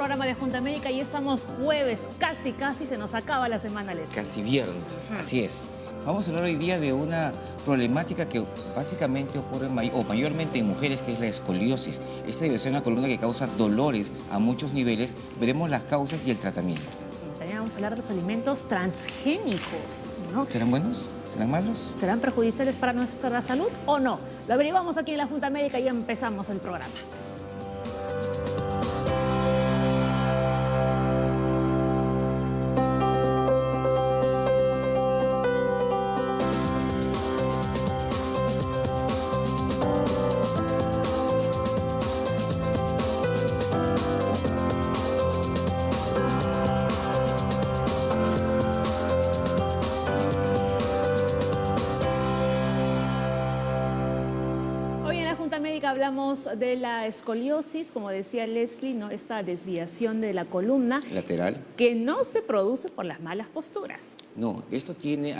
programa de Junta Médica y estamos jueves, casi se nos acaba la semana, Leslie. Casi viernes, así es. Vamos a hablar hoy día de una problemática que básicamente ocurre mayormente en mujeres, que es la escoliosis. Esta desviación en la columna que causa dolores a muchos niveles. Veremos las causas y el tratamiento. También vamos a hablar de los alimentos transgénicos, ¿no? ¿Serán buenos? ¿Serán malos? ¿Serán perjudiciales para nuestra salud o no? Lo averiguamos aquí en la Junta Médica y empezamos el programa. Hablamos de la escoliosis, como decía Leslie, ¿no? Esta desviación de la columna lateral, que no se produce por las malas posturas. No, esto tiene,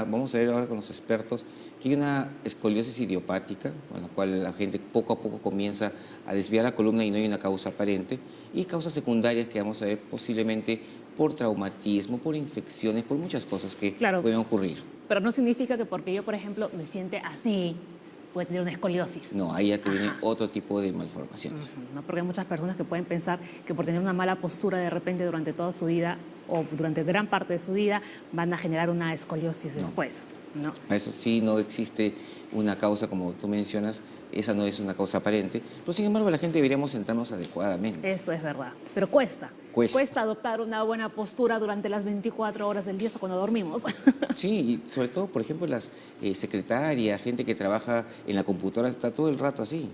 vamos a ver ahora con los expertos, que hay una escoliosis idiopática, con la cual la gente poco a poco comienza a desviar la columna y no hay una causa aparente, y causas secundarias que vamos a ver posiblemente por traumatismo, por infecciones, por muchas cosas que pueden ocurrir. Pero no significa que porque yo, por ejemplo, me siente así, puede tener una escoliosis. No, ahí ya te viene otro tipo de malformaciones. No, porque hay muchas personas que pueden pensar que por tener una mala postura de repente durante toda su vida o durante gran parte de su vida van a generar una escoliosis después. No. Eso sí, no existe una causa como tú mencionas, esa no es una causa aparente, pero sin embargo la gente deberíamos sentarnos adecuadamente. Eso es verdad, pero cuesta adoptar una buena postura durante las 24 horas del día hasta cuando dormimos. Sí, y sobre todo, por ejemplo, las secretarias, gente que trabaja en la computadora, está todo el rato así.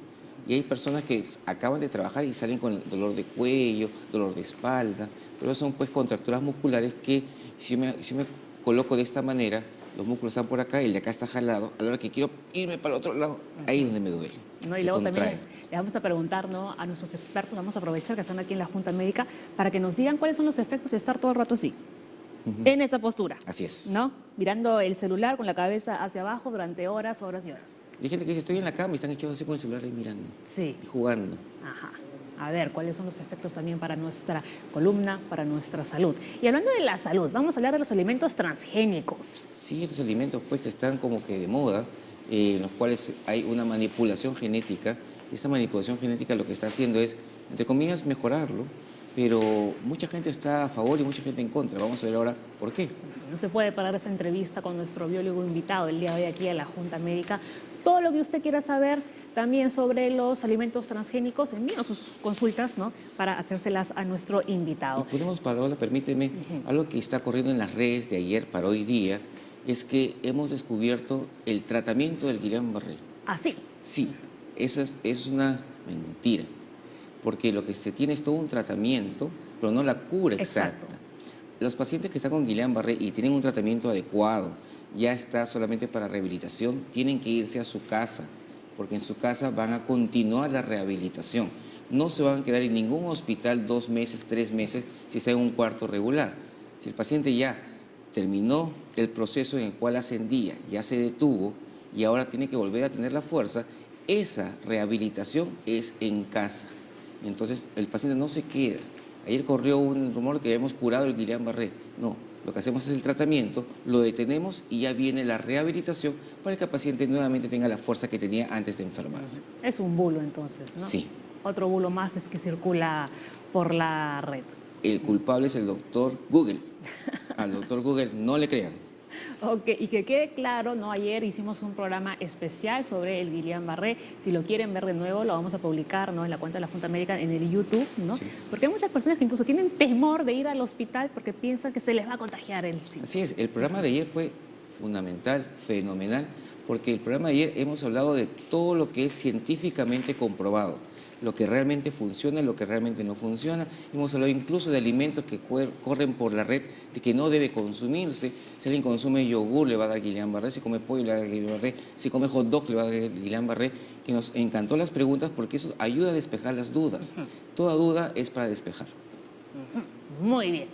Y hay personas que acaban de trabajar y salen con dolor de cuello, dolor de espalda, pero son pues contracturas musculares que si yo me coloco de esta manera, los músculos están por acá y el de acá está jalado, a la hora que quiero irme para el otro lado, ahí es donde me duele. No, y luego también le vamos a preguntar, ¿no?, a nuestros expertos, vamos a aprovechar que están aquí en la Junta Médica para que nos digan cuáles son los efectos de estar todo el rato así, en esta postura. Así es. ¿No? Mirando el celular con la cabeza hacia abajo durante horas y horas. Y hay gente que dice, estoy en la cama y están echados así con el celular ahí mirando. Sí. Y jugando. Ajá. A ver, ¿cuáles son los efectos también para nuestra columna, para nuestra salud? Y hablando de la salud, vamos a hablar de los alimentos transgénicos. Sí, estos alimentos pues que están como que de moda, en los cuales hay una manipulación genética. Esta manipulación genética lo que está haciendo es, entre comillas, mejorarlo, pero mucha gente está a favor y mucha gente en contra. Vamos a ver ahora por qué. No se puede parar esta entrevista con nuestro biólogo invitado el día de hoy aquí a la Junta Médica. Todo lo que usted quiera saber también sobre los alimentos transgénicos, envíenos sus consultas, ¿no?, para hacérselas a nuestro invitado. Y podemos, Paola, permíteme, algo que está corriendo en las redes de ayer para hoy día, es que hemos descubierto el tratamiento del Guillain-Barré. ¿Ah, sí? Sí, eso es una mentira, porque lo que se tiene es todo un tratamiento, pero no la cura exacta. Los pacientes que están con Guillain-Barré y tienen un tratamiento adecuado, ya está solamente para rehabilitación, tienen que irse a su casa, porque en su casa van a continuar la rehabilitación. No se van a quedar en ningún hospital 2 meses, 3 meses, si está en un cuarto regular. Si el paciente ya terminó el proceso en el cual ascendía, ya se detuvo y ahora tiene que volver a tener la fuerza, esa rehabilitación es en casa. Entonces el paciente no se queda. Ayer corrió un rumor que habíamos curado el Guillain-Barré. No, lo que hacemos es el tratamiento, lo detenemos y ya viene la rehabilitación para que el paciente nuevamente tenga la fuerza que tenía antes de enfermarse. Es un bulo entonces, ¿no? Sí. Otro bulo más que circula por la red. El culpable es el doctor Google. Al doctor Google no le crean. Ok, y que quede claro, ¿no? Ayer hicimos un programa especial sobre el Guillain-Barré. Si lo quieren ver de nuevo, lo vamos a publicar, ¿no?, en la cuenta de la Junta Médica en el YouTube, ¿no? Sí. Porque hay muchas personas que incluso tienen temor de ir al hospital porque piensan que se les va a contagiar el síndrome. Así es, el programa de ayer fue fundamental, fenomenal, porque el programa de ayer hemos hablado de todo lo que es científicamente comprobado, lo que realmente funciona y lo que realmente no funciona. Hemos hablado incluso de alimentos que corren por la red de que no debe consumirse. Si alguien consume yogur le va a dar Guillain-Barré, si come pollo le va a dar Guillain-Barré, si come hot dog le va a dar Guillain-Barré, que nos encantó las preguntas porque eso ayuda a despejar las dudas. Toda duda es para despejar. Muy bien.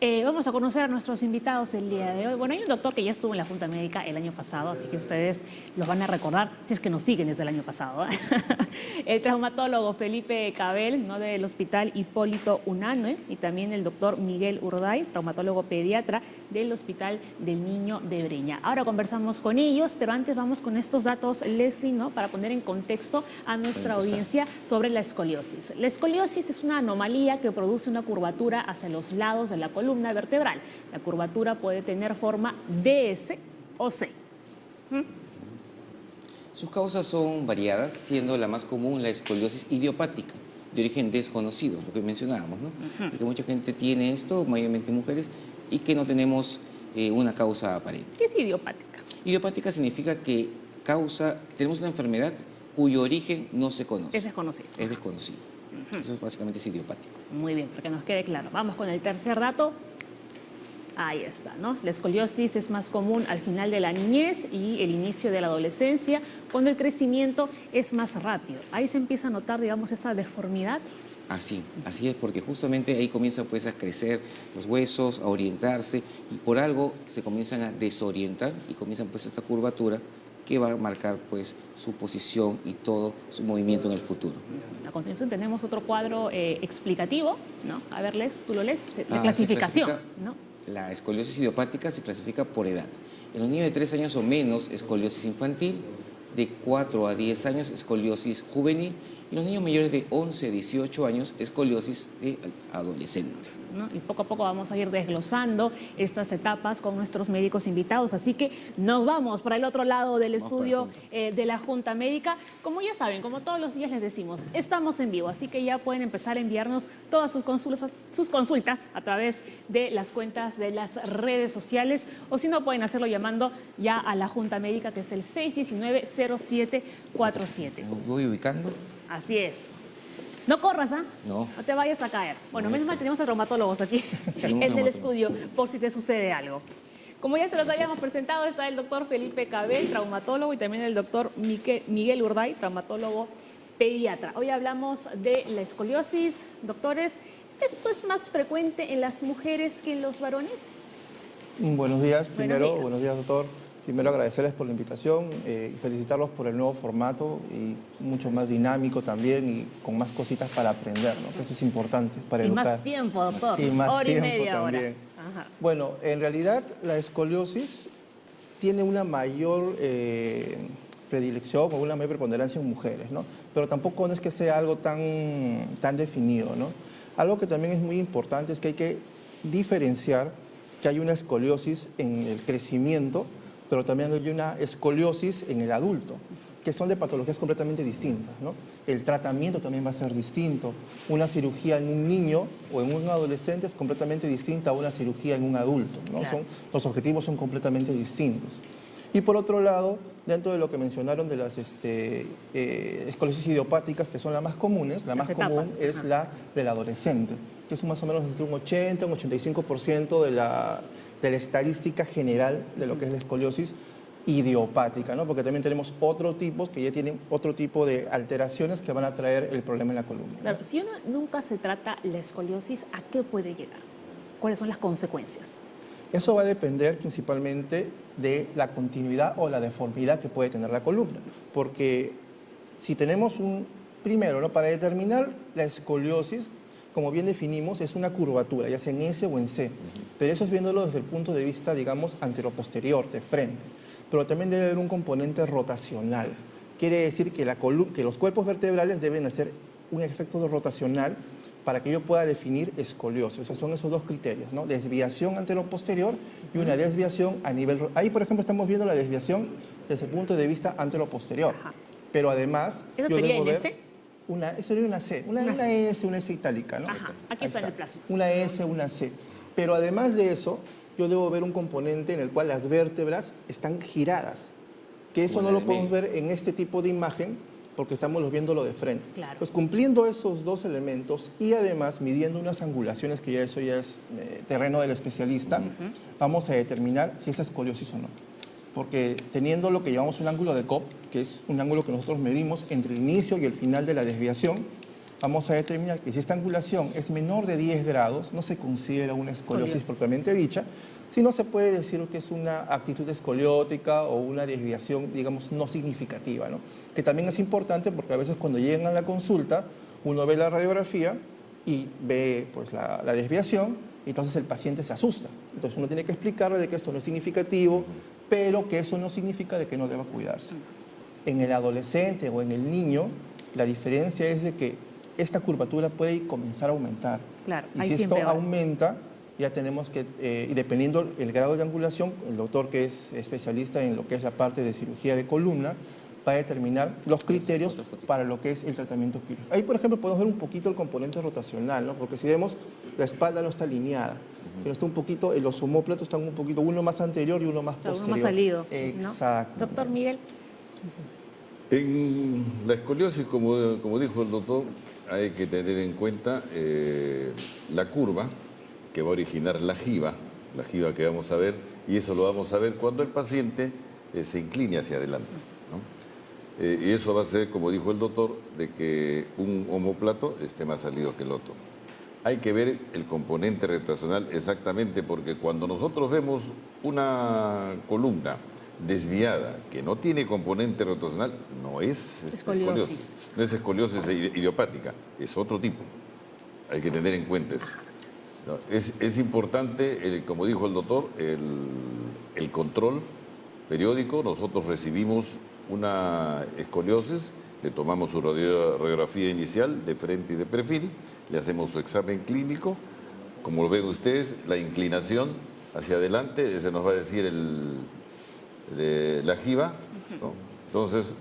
Vamos a conocer a nuestros invitados el día de hoy. Bueno, hay un doctor que ya estuvo en la Junta Médica el año pasado, así que ustedes los van a recordar si es que nos siguen desde el año pasado. El traumatólogo Felipe Cabel, ¿no?, del Hospital Hipólito Unanue, y también el doctor Miguel Urday, traumatólogo pediatra del Hospital del Niño de Breña. Ahora conversamos con ellos, pero antes vamos con estos datos, Leslie, ¿no?, para poner en contexto a nuestra audiencia sobre la escoliosis. La escoliosis es una anomalía que produce una curvatura hacia los lados de la columna vertebral. La curvatura puede tener forma DS o C. Sus causas son variadas, siendo la más común la escoliosis idiopática, de origen desconocido, lo que mencionábamos, ¿no? Que mucha gente tiene esto, mayormente mujeres, y que no tenemos una causa aparente. ¿Qué es idiopática? Idiopática significa que tenemos una enfermedad cuyo origen no se conoce. Es desconocido. Es desconocido. Eso básicamente es idiopático. Muy bien, para que nos quede claro. Vamos con el tercer dato. Ahí está, ¿no? La escoliosis es más común al final de la niñez y el inicio de la adolescencia, cuando el crecimiento es más rápido. Ahí se empieza a notar, digamos, esta deformidad. Así es, porque justamente ahí comienzan pues a crecer los huesos, a orientarse, y por algo se comienzan a desorientar y comienzan pues esta curvatura que va a marcar pues su posición y todo su movimiento en el futuro. A continuación tenemos otro cuadro explicativo, ¿no? A ver, tú lo lees, de clasificación, ¿no? La escoliosis idiopática se clasifica por edad. En los niños de 3 años o menos, escoliosis infantil; de 4 a 10 años, escoliosis juvenil; y los niños mayores de 11 a 18 años, escoliosis de adolescente. ¿No? Y poco a poco vamos a ir desglosando estas etapas con nuestros médicos invitados. Así que nos vamos para el otro lado del estudio de la Junta Médica. Como ya saben, como todos los días les decimos, estamos en vivo, así que ya pueden empezar a enviarnos todas sus consultas a través de las cuentas de las redes sociales, o si no, pueden hacerlo llamando ya a la Junta Médica, que es el 619-0747. ¿Me voy ubicando? Así es. No corras, ¿ah? No. No te vayas a caer. Bueno, menos mal tenemos a traumatólogos aquí en el estudio, por si te sucede algo. Como ya se los habíamos presentado, está el doctor Felipe Cabel, traumatólogo, y también el doctor Miguel Urday, traumatólogo pediatra. Hoy hablamos de la escoliosis. Doctores, ¿esto es más frecuente en las mujeres que en los varones? Buenos días, buenos días, doctor. Primero agradecerles por la invitación y felicitarlos por el nuevo formato, y mucho más dinámico también, y con más cositas para aprender, ¿no? Que eso es importante para educar. Y más tiempo, doctor. Y más hora y tiempo media también. Ajá. Bueno, en realidad la escoliosis tiene una mayor predilección o una mayor preponderancia en mujeres, ¿no? Pero tampoco no es que sea algo tan definido, ¿no? Algo que también es muy importante es que hay que diferenciar que hay una escoliosis en el crecimiento, pero también hay una escoliosis en el adulto, que son de patologías completamente distintas, ¿no? El tratamiento también va a ser distinto. Una cirugía en un niño o en un adolescente es completamente distinta a una cirugía en un adulto, ¿no? Claro. Los objetivos son completamente distintos. Y por otro lado, dentro de lo que mencionaron de las escoliosis idiopáticas, que son las más comunes, la más común es la del adolescente, que es más o menos entre un 80 y un 85% de la estadística general de lo que es la escoliosis idiopática, ¿no? Porque también tenemos otros tipos que ya tienen otro tipo de alteraciones que van a traer el problema en la columna, ¿no? Claro, si uno nunca se trata la escoliosis, ¿a qué puede llegar? ¿Cuáles son las consecuencias? Eso va a depender principalmente de la continuidad o la deformidad que puede tener la columna, porque si tenemos primero, ¿no?, para determinar la escoliosis, como bien definimos, es una curvatura, ya sea en S o en C, pero eso es viéndolo desde el punto de vista, digamos, anteroposterior, de frente. Pero también debe haber un componente rotacional. Quiere decir que los cuerpos vertebrales deben hacer un efecto rotacional para que yo pueda definir escoliosis. O sea, son esos dos criterios, ¿no? Desviación anteroposterior y una desviación a nivel... Ahí, por ejemplo, estamos viendo la desviación desde el punto de vista anteroposterior. Ajá. Pero además... ¿Eso sería en S? Eso sería una C, una S, una S itálica, ¿no? Ajá, aquí está en el plasma. Una S, una C. Pero además de eso, yo debo ver un componente en el cual las vértebras están giradas, que eso no lo podemos ver en este tipo de imagen porque estamos viéndolo de frente. Claro. Pues cumpliendo esos dos elementos y además midiendo unas angulaciones, que eso ya es terreno del especialista, vamos a determinar si es escoliosis o no. Porque teniendo lo que llamamos un ángulo de Cobb, que es un ángulo que nosotros medimos entre el inicio y el final de la desviación, vamos a determinar que si esta angulación es menor de 10 grados, no se considera una escoliosis propiamente dicha, sino se puede decir que es una actitud escoliótica o una desviación, digamos, no significativa, ¿no? Que también es importante porque a veces cuando llegan a la consulta, uno ve la radiografía y ve pues, la desviación, y entonces el paciente se asusta. Entonces uno tiene que explicarle de que esto no es significativo, pero que eso no significa de que no deba cuidarse. En el adolescente o en el niño, la diferencia es de que esta curvatura puede comenzar a aumentar. Claro, y si esto aumenta, ya tenemos que, y dependiendo el grado de angulación, el doctor que es especialista en lo que es la parte de cirugía de columna, va a determinar los criterios para lo que es el tratamiento quirúrgico. Ahí, por ejemplo, podemos ver un poquito el componente rotacional, ¿no? Porque si vemos, la espalda no está alineada, sino está un poquito, los omóplatos están un poquito, uno más anterior y uno más posterior. Uno más salido. Exacto. ¿No? Doctor Miguel. En la escoliosis, como dijo el doctor, hay que tener en cuenta la curva que va a originar la jiba que vamos a ver, y eso lo vamos a ver cuando el paciente se incline hacia adelante, ¿no? Y eso va a ser, como dijo el doctor, de que un omóplato esté más salido que el otro. Hay que ver el componente rotacional exactamente, porque cuando nosotros vemos una columna desviada que no tiene componente rotacional, no es escoliosis. No es escoliosis idiopática, es otro tipo. Hay que tener en cuenta eso. No, es importante, como dijo el doctor, el control periódico. Nosotros recibimos una escoliosis, le tomamos su radiografía inicial de frente y de perfil, le hacemos su examen clínico. Como lo ven ustedes, la inclinación hacia adelante, se nos va a decir la jiba, ¿no? Entonces,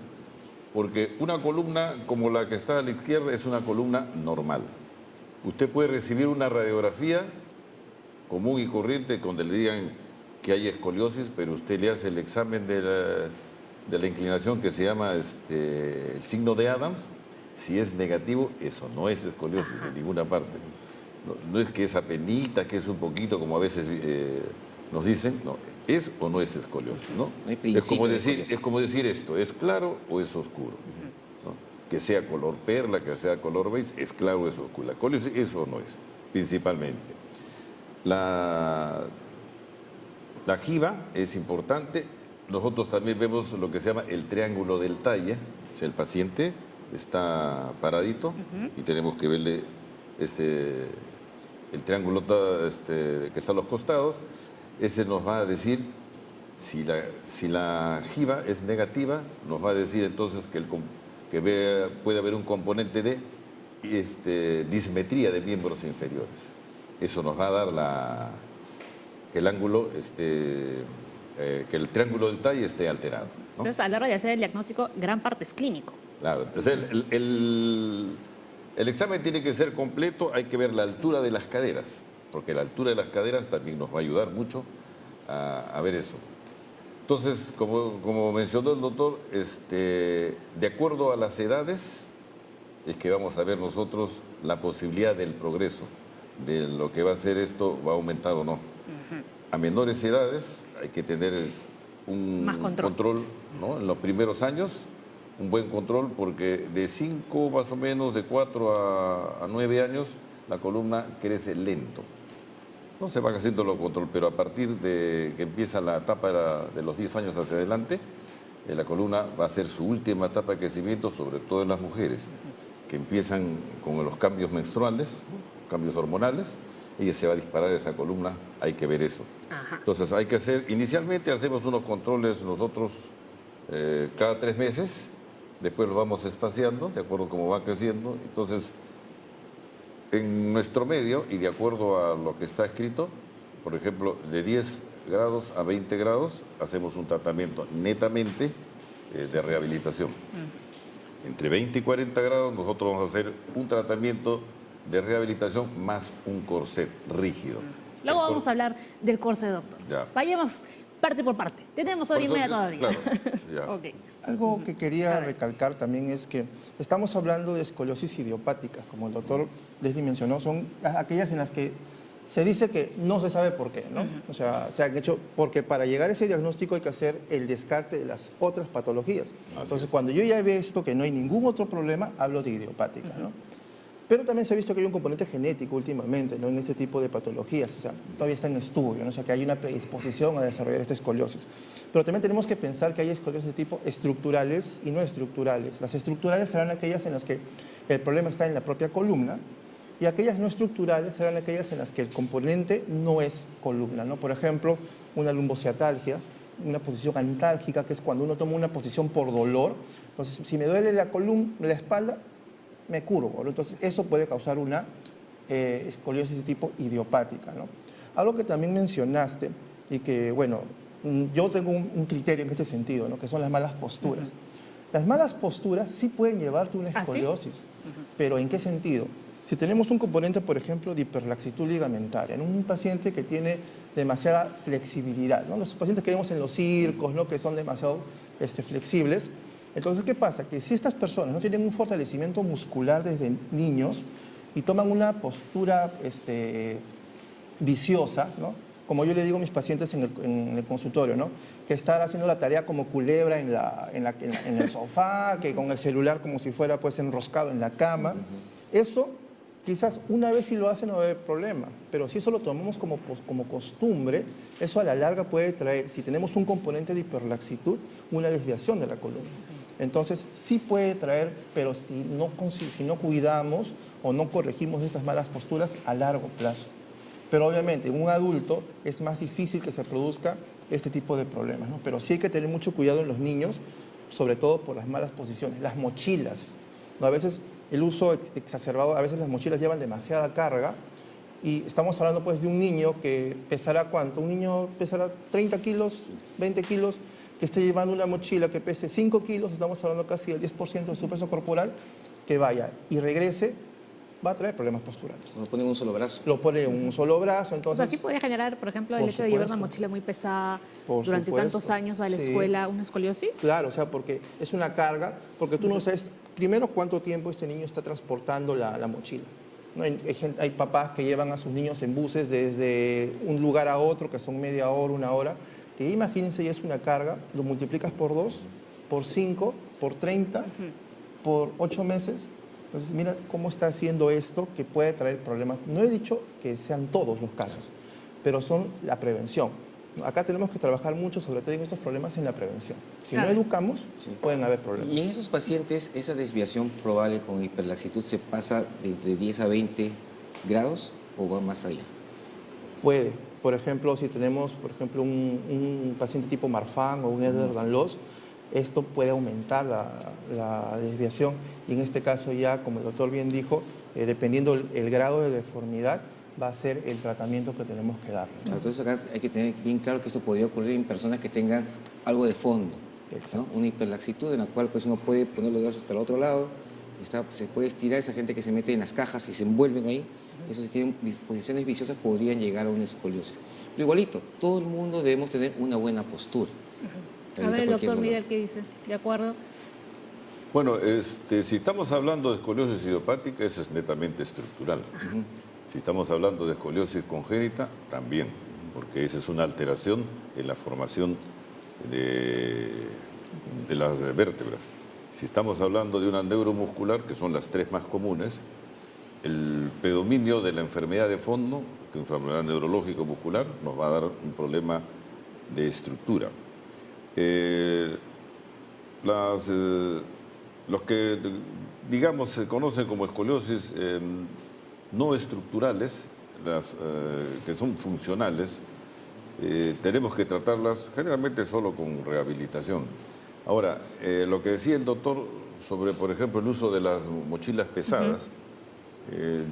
porque una columna como la que está a la izquierda es una columna normal. Usted puede recibir una radiografía común y corriente donde le digan que hay escoliosis, pero usted le hace el examen de la inclinación que se llama el signo de Adams. Si es negativo, eso no es escoliosis en ninguna parte. No es que es apenita, que es un poquito, como a veces nos dicen, no, es o no es escoliosis, ¿no? Es como decir esto, ¿es claro o es oscuro? ¿No? Que sea color perla, que sea color beige, ¿es claro o es oscuro? La escoliosis, eso no es, principalmente. La jiba es importante. Nosotros también vemos lo que se llama el triángulo del talle. O sea, el paciente está paradito y tenemos que verle el triángulo que está a los costados. Ese nos va a decir, si la jiba es negativa, nos va a decir entonces que puede haber un componente de dismetría de miembros inferiores. Eso nos va a dar que el ángulo, que el triángulo del talle esté alterado, ¿no? Entonces, a la hora de hacer el diagnóstico, gran parte es clínico. Claro, entonces el examen tiene que ser completo, hay que ver la altura de las caderas, porque la altura de las caderas también nos va a ayudar mucho a ver eso. Entonces, como mencionó el doctor, de acuerdo a las edades, es que vamos a ver nosotros la posibilidad del progreso, de lo que va a ser esto, va a aumentar o no. A menores edades hay que tener un control, ¿no? En los primeros años, un buen control, porque de 5 más o menos, de 4 a 9 años, la columna crece lento. No se va haciendo lo control, pero a partir de que empieza la etapa de los 10 años hacia adelante, la columna va a ser su última etapa de crecimiento, sobre todo en las mujeres, que empiezan con los cambios menstruales, cambios hormonales, y se va a disparar esa columna, hay que ver eso. Entonces hay que inicialmente hacemos unos controles nosotros cada 3 meses, después los vamos espaciando, de acuerdo a cómo va creciendo. Entonces, en nuestro medio, y de acuerdo a lo que está escrito, por ejemplo, de 10 grados a 20 grados, hacemos un tratamiento netamente de rehabilitación. Entre 20 y 40 grados, nosotros vamos a hacer un tratamiento de rehabilitación más un corset rígido. Luego vamos a hablar del corset, doctor. Ya. Vayamos parte por parte. Tenemos hora y media todavía. Claro, ya. Okay. Algo que quería recalcar también es que estamos hablando de escoliosis idiopática, como el doctor Leslie mencionó, son aquellas en las que se dice que no se sabe por qué, ¿no? O sea, se han hecho, porque para llegar a ese diagnóstico hay que hacer el descarte de las otras patologías. Entonces, cuando yo ya he visto que no hay ningún otro problema, hablo de idiopática, ¿no? Pero también se ha visto que hay un componente genético últimamente, ¿no?, en este tipo de patologías. O sea, todavía está en estudio, ¿no? O sea, que hay una predisposición a desarrollar esta escoliosis. Pero también tenemos que pensar que hay escoliosis de tipo estructurales y no estructurales. Las estructurales serán aquellas en las que el problema está en la propia columna, y aquellas no estructurales serán aquellas en las que el componente no es columna, ¿no? Por ejemplo, una lumbociatalgia, una posición antálgica, que es cuando uno toma una posición por dolor. Entonces, si me duele la columna, la espalda, me curvo, ¿no? Entonces, eso puede causar una escoliosis de tipo idiopática, ¿no? Algo que también mencionaste y que, bueno, yo tengo un criterio en este sentido, ¿no?, que son las malas posturas. Las malas posturas sí pueden llevarte a una escoliosis, pero ¿en qué sentido? Si tenemos un componente, por ejemplo, de hiperlaxitud ligamentaria, en un paciente que tiene demasiada flexibilidad, ¿no? Los pacientes que vemos en los circos, ¿no?, que son demasiado flexibles. Entonces, ¿qué pasa? Que si estas personas no tienen un fortalecimiento muscular desde niños y toman una postura viciosa, ¿no?, como yo le digo a mis pacientes en el consultorio, ¿no?, que estar haciendo la tarea como culebra en el sofá, que con el celular como si fuera pues enroscado en la cama, eso quizás una vez si lo hacen no va a haber problema, pero si eso lo tomamos como costumbre, eso a la larga puede traer, si tenemos un componente de hiperlaxitud, una desviación de la columna. Entonces sí puede traer, pero si no cuidamos o no corregimos estas malas posturas a largo plazo. Pero obviamente en un adulto es más difícil que se produzca este tipo de problemas, ¿no? Pero sí hay que tener mucho cuidado en los niños, sobre todo por las malas posiciones. Las mochilas, ¿no? A veces el uso exacerbado, a veces las mochilas llevan demasiada carga y estamos hablando pues de un niño que pesará ¿cuánto? Un niño pesará 30 kilos, 20 kilos, que esté llevando una mochila que pese 5 kilos, estamos hablando casi del 10% de su peso corporal, que vaya y regrese, va a traer problemas posturales. Lo pone en un solo brazo. Lo pone en un solo brazo, entonces... O sea, sí puede generar, por ejemplo, el hecho de llevar una mochila muy pesada durante tantos años a la escuela, una escoliosis. Claro, o sea, porque es una carga, porque tú no sabes, primero, cuánto tiempo este niño está transportando la mochila, ¿no? Hay papás que llevan a sus niños en buses desde un lugar a otro, que son media hora, una hora, que imagínense, ya es una carga, lo multiplicas por 2, por 5, por 30, por 8 meses. Entonces, mira cómo está haciendo esto, que puede traer problemas. No he dicho que sean todos los casos, pero son la prevención. Acá tenemos que trabajar mucho, sobre todo en estos problemas, en la prevención. Si no educamos, pueden haber problemas. Y en esos pacientes, esa desviación probable con hiperlaxitud se pasa de entre 10 a 20 grados o va más allá. Puede. Por ejemplo, si tenemos, por ejemplo, un paciente tipo Marfan o un Ehlers-Danlos, esto puede aumentar la desviación y en este caso ya, como el doctor bien dijo, dependiendo el grado de deformidad, va a ser el tratamiento que tenemos que dar, ¿no? Entonces acá hay que tener bien claro que esto podría ocurrir en personas que tengan algo de fondo, ¿no? Una hiperlaxitud en la cual pues, uno puede poner los brazos hasta el otro lado, se puede estirar, esa gente que se mete en las cajas y se envuelven ahí, eso si tienen disposiciones viciosas podrían llegar a una escoliosis. Pero igualito, todo el mundo debemos tener una buena postura. A ver, el doctor Miguel, ¿qué dice? ¿De acuerdo? Bueno, si estamos hablando de escoliosis idiopática, eso es netamente estructural. Si estamos hablando de escoliosis congénita, también, porque esa es una alteración en la formación de las vértebras. Si estamos hablando de una neuromuscular, que son las tres más comunes, el predominio de la enfermedad de fondo, que es una enfermedad neurológica muscular, nos va a dar un problema de estructura. Los que, digamos, se conocen como escoliosis no estructurales, que son funcionales, tenemos que tratarlas generalmente solo con rehabilitación. Ahora, lo que decía el doctor sobre, por ejemplo, el uso de las mochilas pesadas,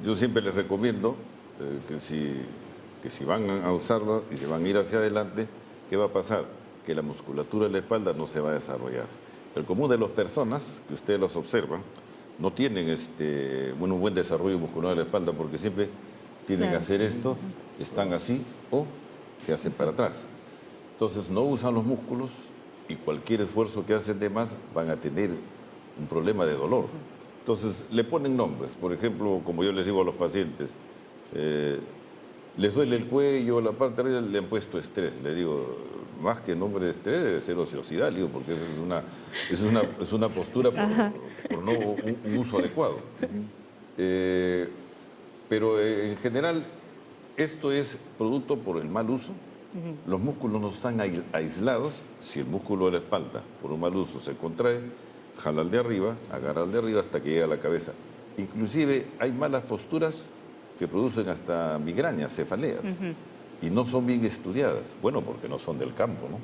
yo siempre les recomiendo que si van a usarlas y se van a ir hacia adelante, ¿qué va a pasar? Que la musculatura de la espalda no se va a desarrollar. El común de las personas, que ustedes los observan, no tienen un buen desarrollo muscular de la espalda porque siempre tienen que hacer esto, están así o se hacen para atrás. Entonces no usan los músculos y cualquier esfuerzo que hacen de más van a tener un problema de dolor. Entonces le ponen nombres, por ejemplo, como yo les digo a los pacientes, les duele el cuello, la parte de arriba, le han puesto estrés. Le digo, más que nombre de estrés debe ser ociosidad, digo, porque es una postura por no un uso adecuado. Pero en general, esto es producto por el mal uso. Los músculos no están aislados. Si el músculo de la espalda, por un mal uso, se contrae, jala al de arriba, agarra al de arriba hasta que llega a la cabeza. Inclusive hay malas posturas que producen hasta migrañas, cefaleas, y no son bien estudiadas. Bueno, porque no son del campo, ¿no?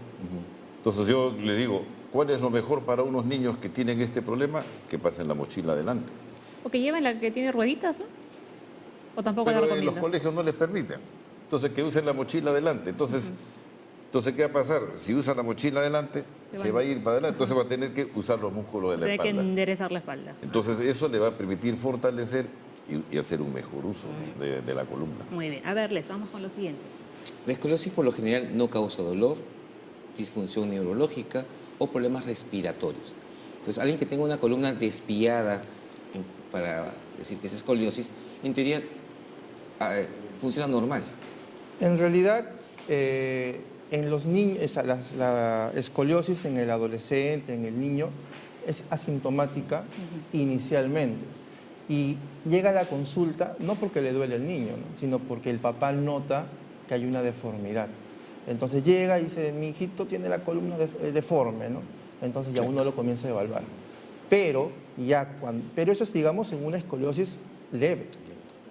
Entonces yo le digo, ¿cuál es lo mejor para unos niños que tienen este problema? Que pasen la mochila adelante. O que lleven la que tiene rueditas, ¿no? O tampoco la Pero en los recomiendas. colegios no les permiten. Entonces, que usen la mochila adelante. Entonces, ¿qué va a pasar? Si usa la mochila adelante, se va a ir para adelante. Entonces va a tener que usar los músculos de la Tiene que espalda. enderezar la espalda. Entonces, eso le va a permitir fortalecer y hacer un mejor uso de la columna. Muy bien. A ver, Les, vamos con lo siguiente. La escoliosis por lo general no causa dolor, disfunción neurológica o problemas respiratorios. Entonces, alguien que tenga una columna desviada, para decir que es escoliosis, en teoría funciona normal. En realidad, en los niños, la escoliosis en el adolescente, en el niño, es asintomática inicialmente. Y llega a la consulta no porque le duele al niño, ¿no?, sino porque el papá nota que hay una deformidad. Entonces llega y dice, mi hijito tiene la columna deforme, ¿no? Entonces ya uno lo comienza a evaluar. Pero eso es, digamos, en una escoliosis leve.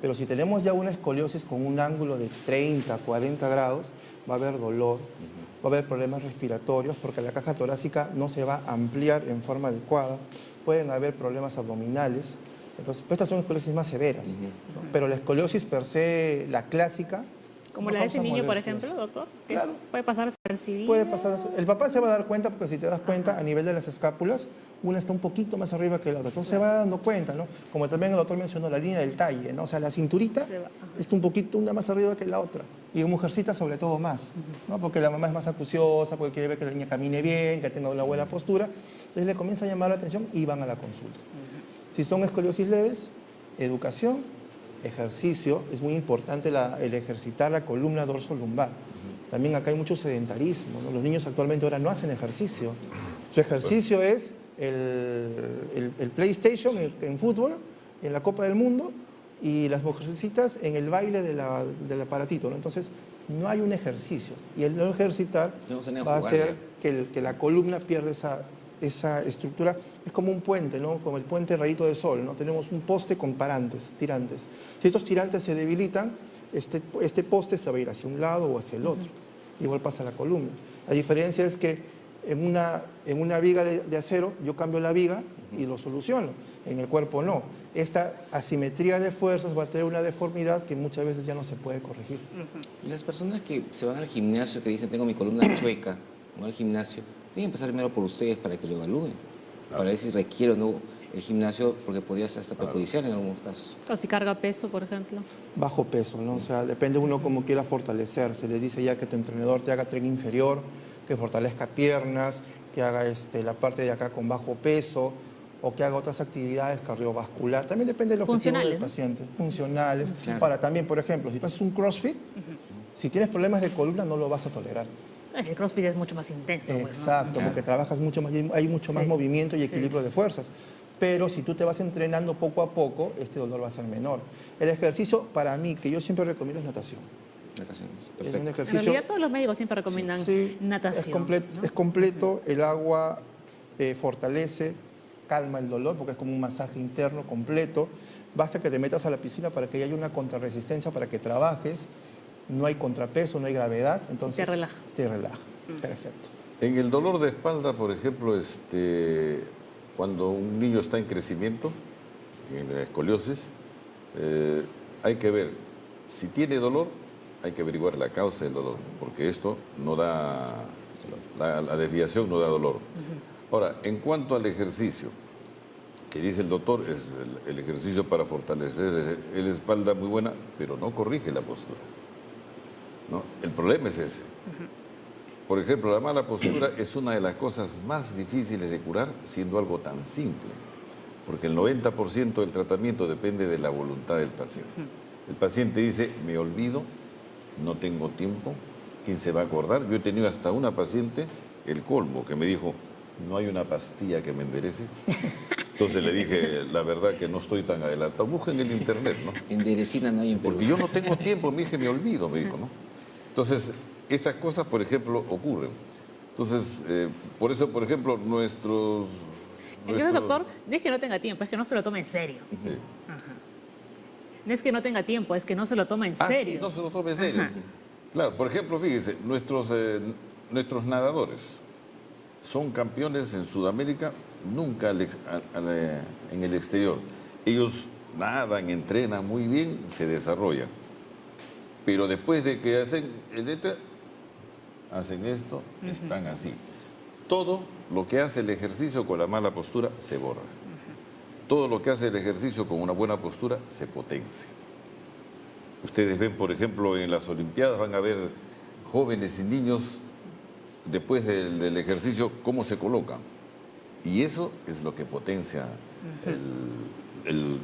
Pero si tenemos ya una escoliosis con un ángulo de 30, 40 grados, va a haber dolor, va a haber problemas respiratorios porque la caja torácica no se va a ampliar en forma adecuada, pueden haber problemas abdominales. Entonces, estas son escoliosis más severas, ¿no? Pero la escoliosis per se, la clásica, Como no la de ese causa niño, por molestias. ejemplo, doctor, que Claro. puede pasar desapercibido. Puede pasar. El papá se va a dar cuenta porque si te das cuenta, a nivel de las escápulas, una está un poquito más arriba que la otra. Entonces se va dando cuenta, ¿no? Como también el doctor mencionó, la línea del talle, ¿no? O sea, la cinturita Se va, ajá. está un poquito, una más arriba que la otra. Y en mujercita sobre todo más, ¿no? Porque la mamá es más acuciosa, porque quiere ver que la niña camine bien, que tenga una buena postura. Entonces le comienza a llamar la atención y van a la consulta. Si son escoliosis leves, educación, ejercicio, es muy importante el ejercitar la columna dorso-lumbar. También acá hay mucho sedentarismo, ¿no? Los niños actualmente ahora no hacen ejercicio. Su ejercicio es el PlayStation en fútbol, en la Copa del Mundo, y las mujercitas en el baile del aparatito, ¿no? Entonces, no hay un ejercicio. Y el no ejercitar No se van a va a jugar hacer que la columna pierda esa estructura. Es como un puente, ¿no? Como el puente Rayito de Sol, ¿no? Tenemos un poste con tirantes. Si estos tirantes se debilitan, este poste se va a ir hacia un lado o hacia el otro. Igual pasa la columna. La diferencia es que en una viga de acero yo cambio la viga y lo soluciono. En el cuerpo no. Esta asimetría de fuerzas va a tener una deformidad que muchas veces ya no se puede corregir. Y las personas que se van al gimnasio, que dicen, tengo mi columna chueca, no al gimnasio, tienen que pasar primero por ustedes para que lo evalúen, para ver si requiere o no el gimnasio, porque podría ser hasta perjudicial en algunos casos. O si carga peso, por ejemplo. Bajo peso, ¿no? O sea, depende uno cómo quiera fortalecer. Se le dice ya que tu entrenador te haga tren inferior, que fortalezca piernas, que haga la parte de acá con bajo peso, o que haga otras actividades cardiovasculares. También depende del objetivo del Funcionales, ¿no? paciente. Funcionales. Claro. Ahora, también, por ejemplo, si tú haces un CrossFit, si tienes problemas de columna no lo vas a tolerar. El CrossFit es mucho más intenso. Pues, ¿no? Exacto, Claro. porque trabajas mucho más, hay mucho más Sí, movimiento y sí. equilibrio de fuerzas. Pero si tú te vas entrenando poco a poco, este dolor va a ser menor. El ejercicio, para mí, que yo siempre recomiendo es natación. Nataciones, Es un perfecto. En ejercicio... realidad todos los médicos siempre recomiendan Sí, natación. ¿no? es completo, el agua fortalece, calma el dolor, porque es como un masaje interno completo. Basta que te metas a la piscina para que haya una contrarresistencia, para que trabajes. No hay contrapeso, no hay gravedad, entonces... Te relaja. Te relaja, perfecto. En el dolor de espalda, por ejemplo, cuando un niño está en crecimiento, en la escoliosis, hay que ver, si tiene dolor, hay que averiguar la causa del dolor, porque esto no da, la desviación no da dolor. Ahora, en cuanto al ejercicio, que dice el doctor, es el ejercicio para fortalecer la espalda muy buena, pero no corrige la postura, ¿no? El problema es ese. Por ejemplo, la mala postura es una de las cosas más difíciles de curar, siendo algo tan simple, porque el 90% del tratamiento depende de la voluntad del paciente. El paciente dice, me olvido, no tengo tiempo, ¿quién se va a acordar? Yo he tenido hasta una paciente, el colmo, que me dijo, no hay una pastilla que me enderece. Entonces le dije, la verdad que no estoy tan adelantado. Busquen en el internet, ¿no? En Derecina no hay en Perú. Porque yo no tengo tiempo, me dije, me olvido, me dijo, ¿no? Entonces, esas cosas, por ejemplo, ocurren. Entonces, por eso, por ejemplo, Entonces, doctor, no es que no tenga tiempo, es que no se lo tome en serio. Sí. Ajá. No es que no tenga tiempo, es que no se lo toma en Ah, serio. sí, no se lo tome en serio. Ajá. Claro, por ejemplo, fíjese, nuestros nadadores son campeones en Sudamérica, nunca en el exterior. Ellos nadan, entrenan muy bien, se desarrollan. Pero después de que hacen esto, están así. Todo lo que hace el ejercicio con la mala postura se borra. Todo lo que hace el ejercicio con una buena postura se potencia. Ustedes ven, por ejemplo, en las Olimpiadas van a ver jóvenes y niños después del ejercicio cómo se colocan. Y eso es lo que potencia el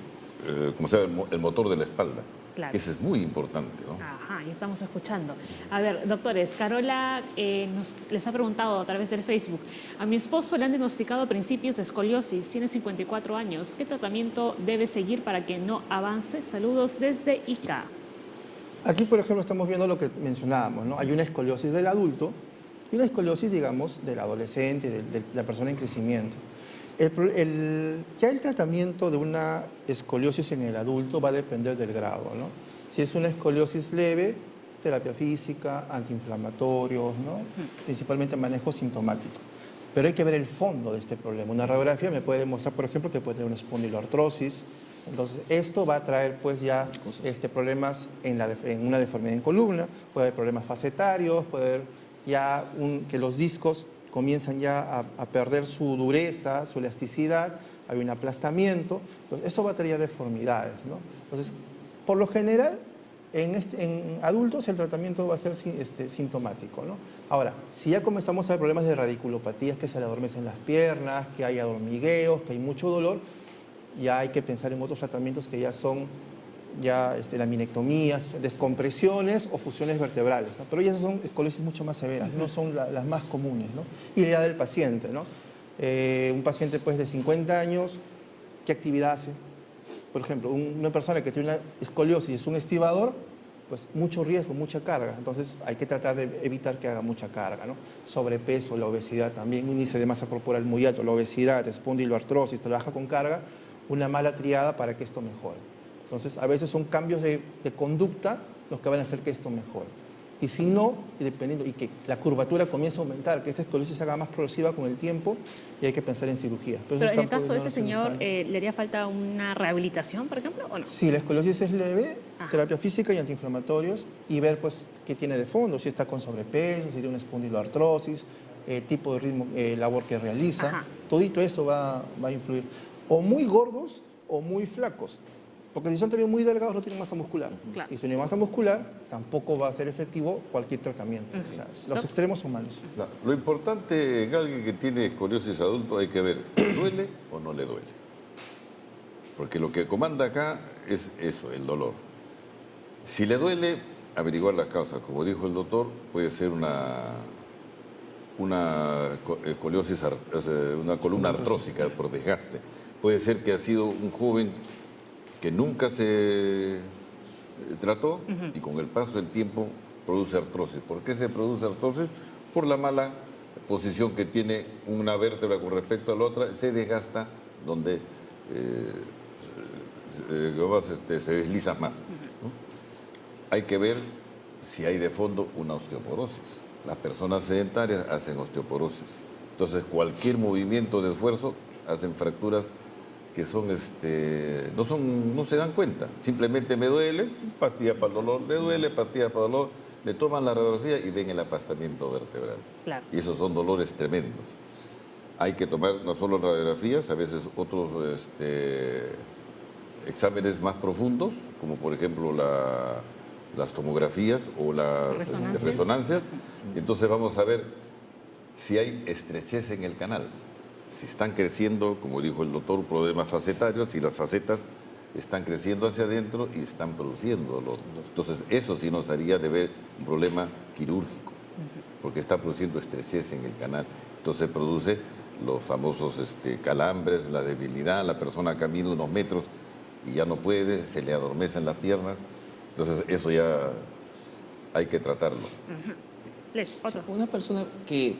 motor de la espalda. Claro. Ese es muy importante, ¿no? Ajá, y estamos escuchando. A ver, doctores, Carola les ha preguntado a través del Facebook. A mi esposo le han diagnosticado principios de escoliosis, tiene 54 años. ¿Qué tratamiento debe seguir para que no avance? Saludos desde Ica. Aquí, por ejemplo, estamos viendo lo que mencionábamos, ¿no? Hay una escoliosis del adulto y una escoliosis, digamos, del adolescente, de la persona en crecimiento. Ya el tratamiento de una escoliosis en el adulto va a depender del grado, ¿no? Si es una escoliosis leve, terapia física, antiinflamatorios, ¿no? Principalmente manejo sintomático. Pero hay que ver el fondo de este problema. Una radiografía me puede demostrar, por ejemplo, que puede tener una espondiloartrosis. Entonces, esto va a traer pues ya problemas en una deformidad en columna, puede haber problemas facetarios, puede haber ya que los discos comienzan ya a perder su dureza, su elasticidad, hay un aplastamiento, entonces eso va a traer deformidades, ¿no? Entonces, por lo general, en adultos el tratamiento va a ser sintomático, ¿no? Ahora, si ya comenzamos a ver problemas de radiculopatías, que se le adormecen las piernas, que hay hormigueos, que hay mucho dolor, ya hay que pensar en otros tratamientos que ya son laminectomías, descompresiones o fusiones vertebrales, ¿no? Pero esas son escoliosis mucho más severas, no son las más comunes, ¿no? Y la edad del paciente, ¿no? Un paciente pues, de 50 años, ¿qué actividad hace? Por ejemplo, una persona que tiene una escoliosis y es un estibador, pues mucho riesgo, mucha carga. Entonces hay que tratar de evitar que haga mucha carga, ¿no? Sobrepeso, la obesidad también, un índice de masa corporal muy alto, la obesidad, espondiloartrosis, trabaja con carga, una mala triada para que esto mejore. Entonces, a veces son cambios de conducta los que van a hacer que esto mejore. Y si no, dependiendo, y que la curvatura comience a aumentar, que esta escoliosis se haga más progresiva con el tiempo, y hay que pensar en cirugía. Pero en el caso de ese señor, ¿le haría falta una rehabilitación, por ejemplo, o no? Si la escoliosis es leve, terapia física y antiinflamatorios, y ver pues qué tiene de fondo, si está con sobrepeso, si tiene una espondiloartrosis, tipo de ritmo, labor que realiza, todito eso va a influir. O muy gordos o muy flacos. Porque si son también muy delgados no tienen masa muscular. Claro. Y si no hay masa muscular, tampoco va a ser efectivo cualquier tratamiento. O sea, los extremos son malos. Lo importante en alguien que tiene escoliosis adulto hay que ver, ¿duele o no le duele? Porque lo que comanda acá es eso, el dolor. Si le duele, averiguar las causas. Como dijo el doctor, puede ser una escoliosis, una columna artrósica por desgaste. Puede ser que ha sido un joven que nunca se trató y con el paso del tiempo produce artrosis. ¿Por qué se produce artrosis? Por la mala posición que tiene una vértebra con respecto a la otra, se desgasta donde se desliza más, ¿no? Hay que ver si hay de fondo una osteoporosis. Las personas sedentarias hacen osteoporosis. Entonces, cualquier movimiento de esfuerzo hacen fracturas que no se dan cuenta. Simplemente me duele, pastilla para el dolor, le duele, pastilla para el dolor, le toman la radiografía y ven el aplastamiento vertebral. Claro. Y esos son dolores tremendos. Hay que tomar no solo radiografías, a veces otros exámenes más profundos, como por ejemplo las tomografías o las resonancias. Entonces vamos a ver si hay estrechez en el canal. Si están creciendo, como dijo el doctor, problemas facetarios, si las facetas están creciendo hacia adentro y están produciendo dolor. Entonces, eso sí nos haría de ver un problema quirúrgico, porque está produciendo estrechez en el canal. Entonces, produce los famosos calambres, la debilidad, la persona camina unos metros y ya no puede, se le adormecen las piernas. Entonces eso ya hay que tratarlo. Les, otro. Una persona que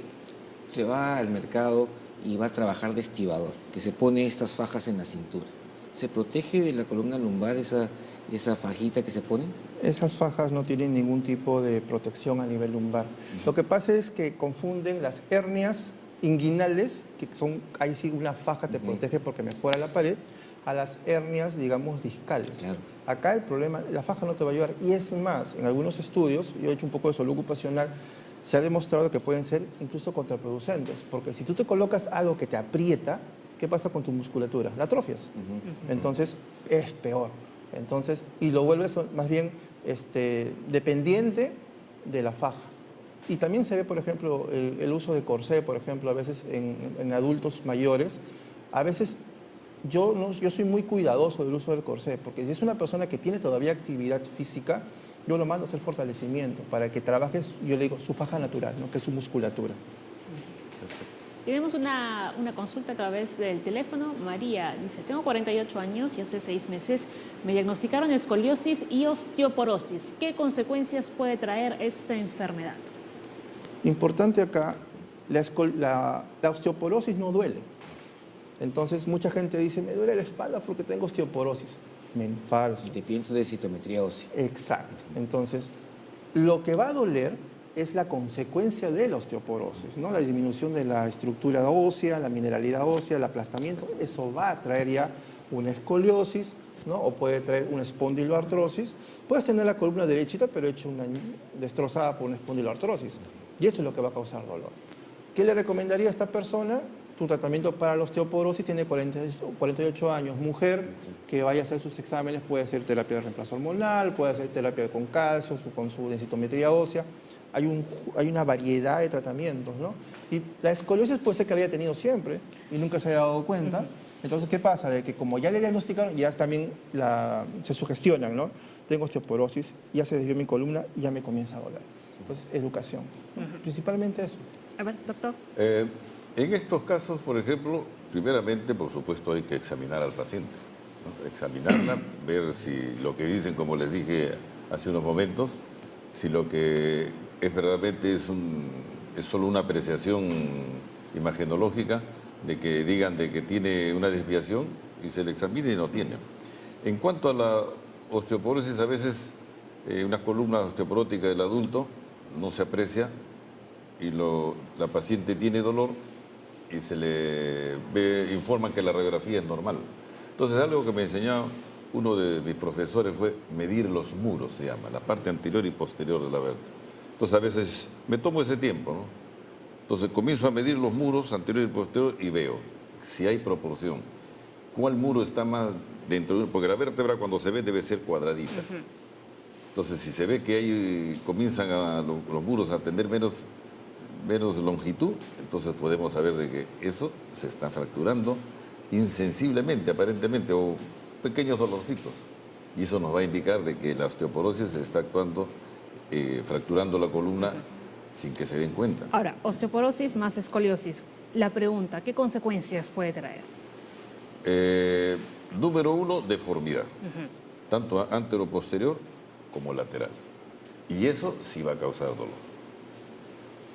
se va al mercado y va a trabajar de estibador, que se pone estas fajas en la cintura, ¿se protege de la columna lumbar esa fajita que se pone? Esas fajas no tienen ningún tipo de protección a nivel lumbar. Lo que pasa es que confunden las hernias inguinales, que son, ahí sí una faja te protege porque mejora la pared, a las hernias, digamos, discales. Claro. Acá el problema, la faja no te va a ayudar. Y es más, en algunos estudios, yo he hecho un poco de salud ocupacional, se ha demostrado que pueden ser incluso contraproducentes. Porque si tú te colocas algo que te aprieta, ¿qué pasa con tu musculatura? La atrofias. Entonces, es peor. Entonces, y lo vuelves más bien dependiente de la faja. Y también se ve, por ejemplo, el uso de corsé, por ejemplo, a veces en adultos mayores. A veces yo soy muy cuidadoso del uso del corsé, porque si es una persona que tiene todavía actividad física, yo lo mando a hacer fortalecimiento para que trabaje, yo le digo, su faja natural, ¿no? Que es su musculatura. Tenemos una consulta a través del teléfono. María dice, tengo 48 años y hace 6 meses me diagnosticaron escoliosis y osteoporosis. ¿Qué consecuencias puede traer esta enfermedad? Importante acá, la osteoporosis no duele. Entonces, mucha gente dice, me duele la espalda porque tengo osteoporosis. Falso. Y te piensas de citometría ósea. Exacto. Entonces, lo que va a doler es la consecuencia de la osteoporosis, ¿no? La disminución de la estructura ósea, la mineralidad ósea, el aplastamiento. Eso va a traer ya una escoliosis, ¿no? O puede traer una espondiloartrosis. Puedes tener la columna derechita, pero hecha destrozada por una espondiloartrosis. Y eso es lo que va a causar dolor. ¿Qué le recomendaría a esta persona? Tu tratamiento para la osteoporosis tiene 48 años. Mujer que vaya a hacer sus exámenes, puede hacer terapia de reemplazo hormonal, puede hacer terapia con calcio, con su densitometría ósea. Hay una variedad de tratamientos, ¿no? Y la escoliosis puede ser que la haya tenido siempre y nunca se haya dado cuenta. Entonces, ¿qué pasa? De que como ya le diagnosticaron, ya también se sugestionan, ¿no? Tengo osteoporosis, ya se desvió mi columna y ya me comienza a doler. Entonces, educación. Principalmente eso. A ver, doctor. En estos casos, por ejemplo, primeramente, por supuesto, hay que examinar al paciente, ¿no? Examinarla, ver si lo que dicen, como les dije hace unos momentos, si lo que es verdaderamente es solo una apreciación imagenológica, de que digan de que tiene una desviación y se le examine y no tiene. En cuanto a la osteoporosis, a veces una columna osteoporótica del adulto no se aprecia y la paciente tiene dolor y se le informan que la radiografía es normal. Entonces, algo que me enseñó uno de mis profesores fue medir los muros, se llama, la parte anterior y posterior de la vértebra. Entonces, a veces me tomo ese tiempo, ¿no? Entonces, comienzo a medir los muros anterior y posterior y veo si hay proporción. ¿Cuál muro está más dentro? Porque la vértebra cuando se ve debe ser cuadradita. Entonces, si se ve que comienzan los muros a tener menos longitud, entonces podemos saber de que eso se está fracturando insensiblemente, aparentemente, o pequeños dolorcitos. Y eso nos va a indicar de que la osteoporosis se está actuando, fracturando la columna sin que se den cuenta. Ahora, osteoporosis más escoliosis. La pregunta, ¿qué consecuencias puede traer? Número 1, deformidad. Tanto antero-posterior como lateral. Y eso sí va a causar dolor.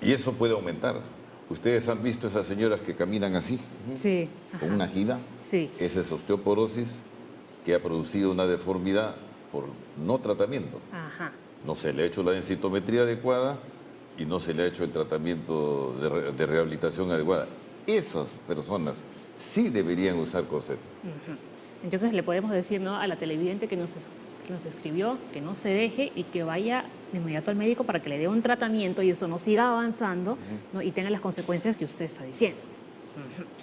Y eso puede aumentar. ¿Ustedes han visto esas señoras que caminan así? Sí. Con una gira. Sí. Esa es osteoporosis que ha producido una deformidad por no tratamiento. Ajá. No se le ha hecho la densitometría adecuada y no se le ha hecho el tratamiento de rehabilitación adecuada. Esas personas sí deberían usar corset. Entonces le podemos decir, ¿no?, a la televidente que nos escribió que no se deje y que vaya de inmediato al médico para que le dé un tratamiento y esto no siga avanzando, ¿no?, y tenga las consecuencias que usted está diciendo.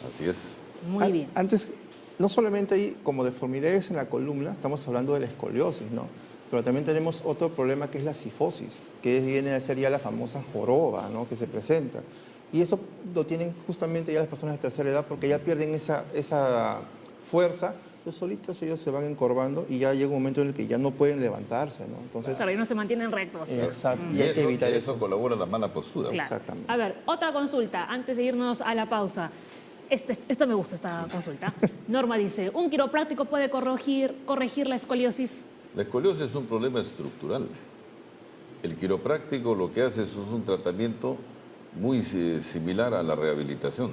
Así es. Muy bien. Antes, no solamente hay como deformidades en la columna, estamos hablando de la escoliosis, ¿no? Pero también tenemos otro problema que es la cifosis, que viene a ser ya la famosa joroba, ¿no?, que se presenta. Y eso lo tienen justamente ya las personas de tercera edad porque ya pierden esa fuerza. Entonces, solitos ellos se van encorvando y ya llega un momento en el que ya no pueden levantarse, ¿no? Entonces, Claro, y no se mantienen rectos. exacto. Y Y hay que evitar eso colabora la mala postura. Claro. Exactamente. A ver, otra consulta, antes de irnos a la pausa. Esto me gusta, esta consulta. Norma dice, ¿un quiropráctico puede corregir la escoliosis? La escoliosis es un problema estructural. El quiropráctico lo que hace es un tratamiento muy similar a la rehabilitación,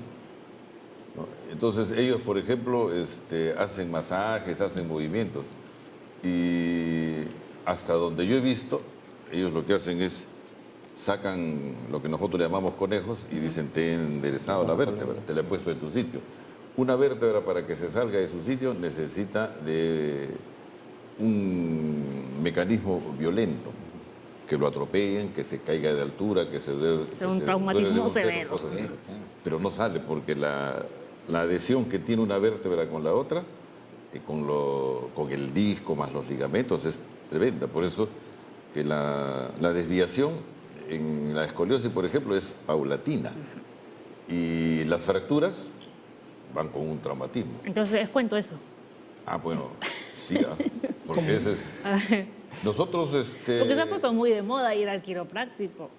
¿no? Entonces ellos, por ejemplo, hacen masajes, hacen movimientos y hasta donde yo he visto, ellos lo que hacen es sacan lo que nosotros llamamos conejos y dicen, te he enderezado la vértebra, te la he puesto en tu sitio. Una vértebra, para que se salga de su sitio, necesita de un mecanismo violento, que lo atropellen, que se caiga de altura, que se un traumatismo severo. Cosas así. Pero no sale porque la adhesión que tiene una vértebra con la otra, con el disco más los ligamentos, es tremenda. Por eso que la desviación en la escoliosis, por ejemplo, es paulatina. Y las fracturas van con un traumatismo. Entonces, ¿es cuento eso? Ah, bueno, sí, porque ese es... Nosotros, Porque se ha puesto muy de moda ir al quiropráctico.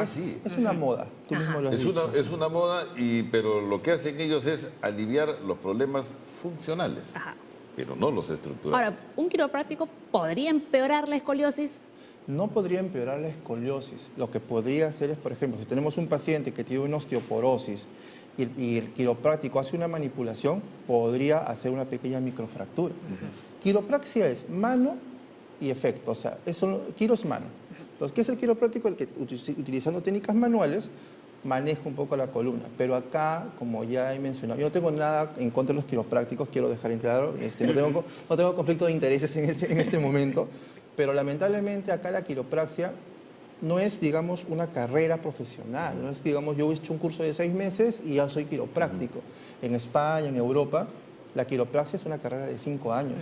Sí. Es una moda, tú mismo lo has Es dicho. es una moda, pero lo que hacen ellos es aliviar los problemas funcionales, pero no los estructurales. Ahora, ¿un quiropráctico podría empeorar la escoliosis? No podría empeorar la escoliosis. Lo que podría hacer es, por ejemplo, si tenemos un paciente que tiene una osteoporosis y el quiropráctico hace una manipulación, podría hacer una pequeña microfractura. Quiropraxia es mano y efecto, o sea, quiro es mano. Lo que es el quiropráctico, el que utilizando técnicas manuales, maneja un poco la columna. Pero acá, como ya he mencionado, yo no tengo nada en contra de los quiroprácticos, quiero dejar en claro, no tengo conflicto de intereses en este momento, pero lamentablemente acá la quiropraxia no es, digamos, una carrera profesional, no es, digamos, yo he hecho un curso de 6 meses y ya soy quiropráctico. En España, en Europa, la quiropraxia es una carrera de 5 años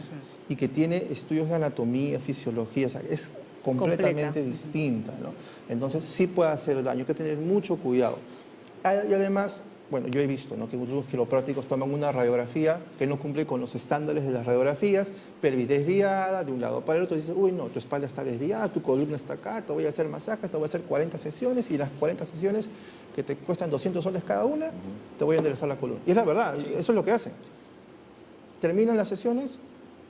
y que tiene estudios de anatomía, fisiología, o sea, es completamente distinta, ¿no? Entonces sí puede hacer daño, hay que tener mucho cuidado. Y además, bueno, yo he visto, ¿no?, que los quiroprácticos toman una radiografía que no cumple con los estándares de las radiografías, pelvis desviada de un lado para el otro, y dices, uy, no, tu espalda está desviada, tu columna está acá, te voy a hacer masajes, te voy a hacer 40 sesiones, y las 40 sesiones que te cuestan 200 soles cada una, te voy a enderezar la columna. Y es la verdad, eso es lo que hacen. Terminan las sesiones,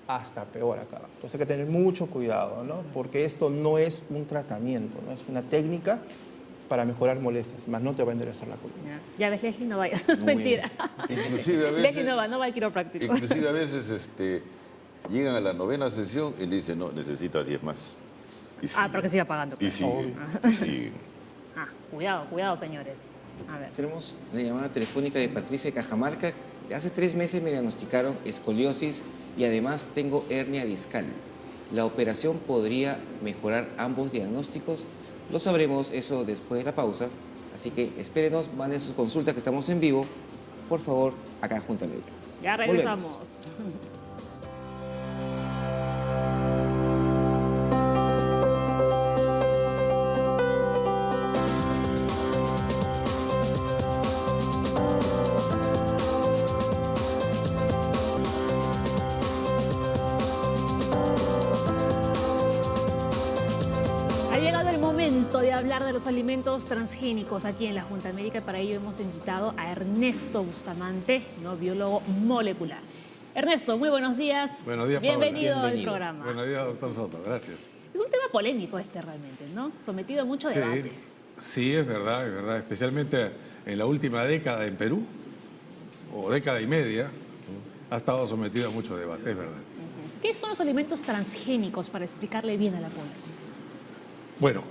hasta peor acaba. Entonces hay que tener mucho cuidado, ¿no? Porque esto no es un tratamiento, ¿no? Es una técnica para mejorar molestias, más no te va a enderezar la columna. Ya ves, Leslie, no vayas. Mentira. Inclusive a veces, Leslie no va al quiropráctico. Inclusive a veces llegan a la 9ª sesión y le dicen, no, necesito 10 más. Y para que siga pagando. Y Claro. sigue. Cuidado, señores. A ver. Tenemos una llamada telefónica de Patricia de Cajamarca. Hace 3 meses me diagnosticaron escoliosis y además tengo hernia discal. ¿La operación podría mejorar ambos diagnósticos? Lo sabremos eso después de la pausa. Así que espérenos, manden sus consultas que estamos en vivo. Por favor, acá en Junta Médica. Ya regresamos. Volvemos. De hablar de los alimentos transgénicos aquí en la Junta Médica. Para ello hemos invitado a Ernesto Bustamante, ¿no?, biólogo molecular. Ernesto, muy buenos días. Buenos días, bienvenido Paola. al programa. Buenos días, doctor Soto. Gracias. Es un tema polémico realmente, ¿no? Sometido a mucho debate. Sí, es verdad. Especialmente en la última década en Perú, o década y media, ha estado sometido a mucho debate, es verdad. ¿Qué son los alimentos transgénicos, para explicarle bien a la población? Bueno,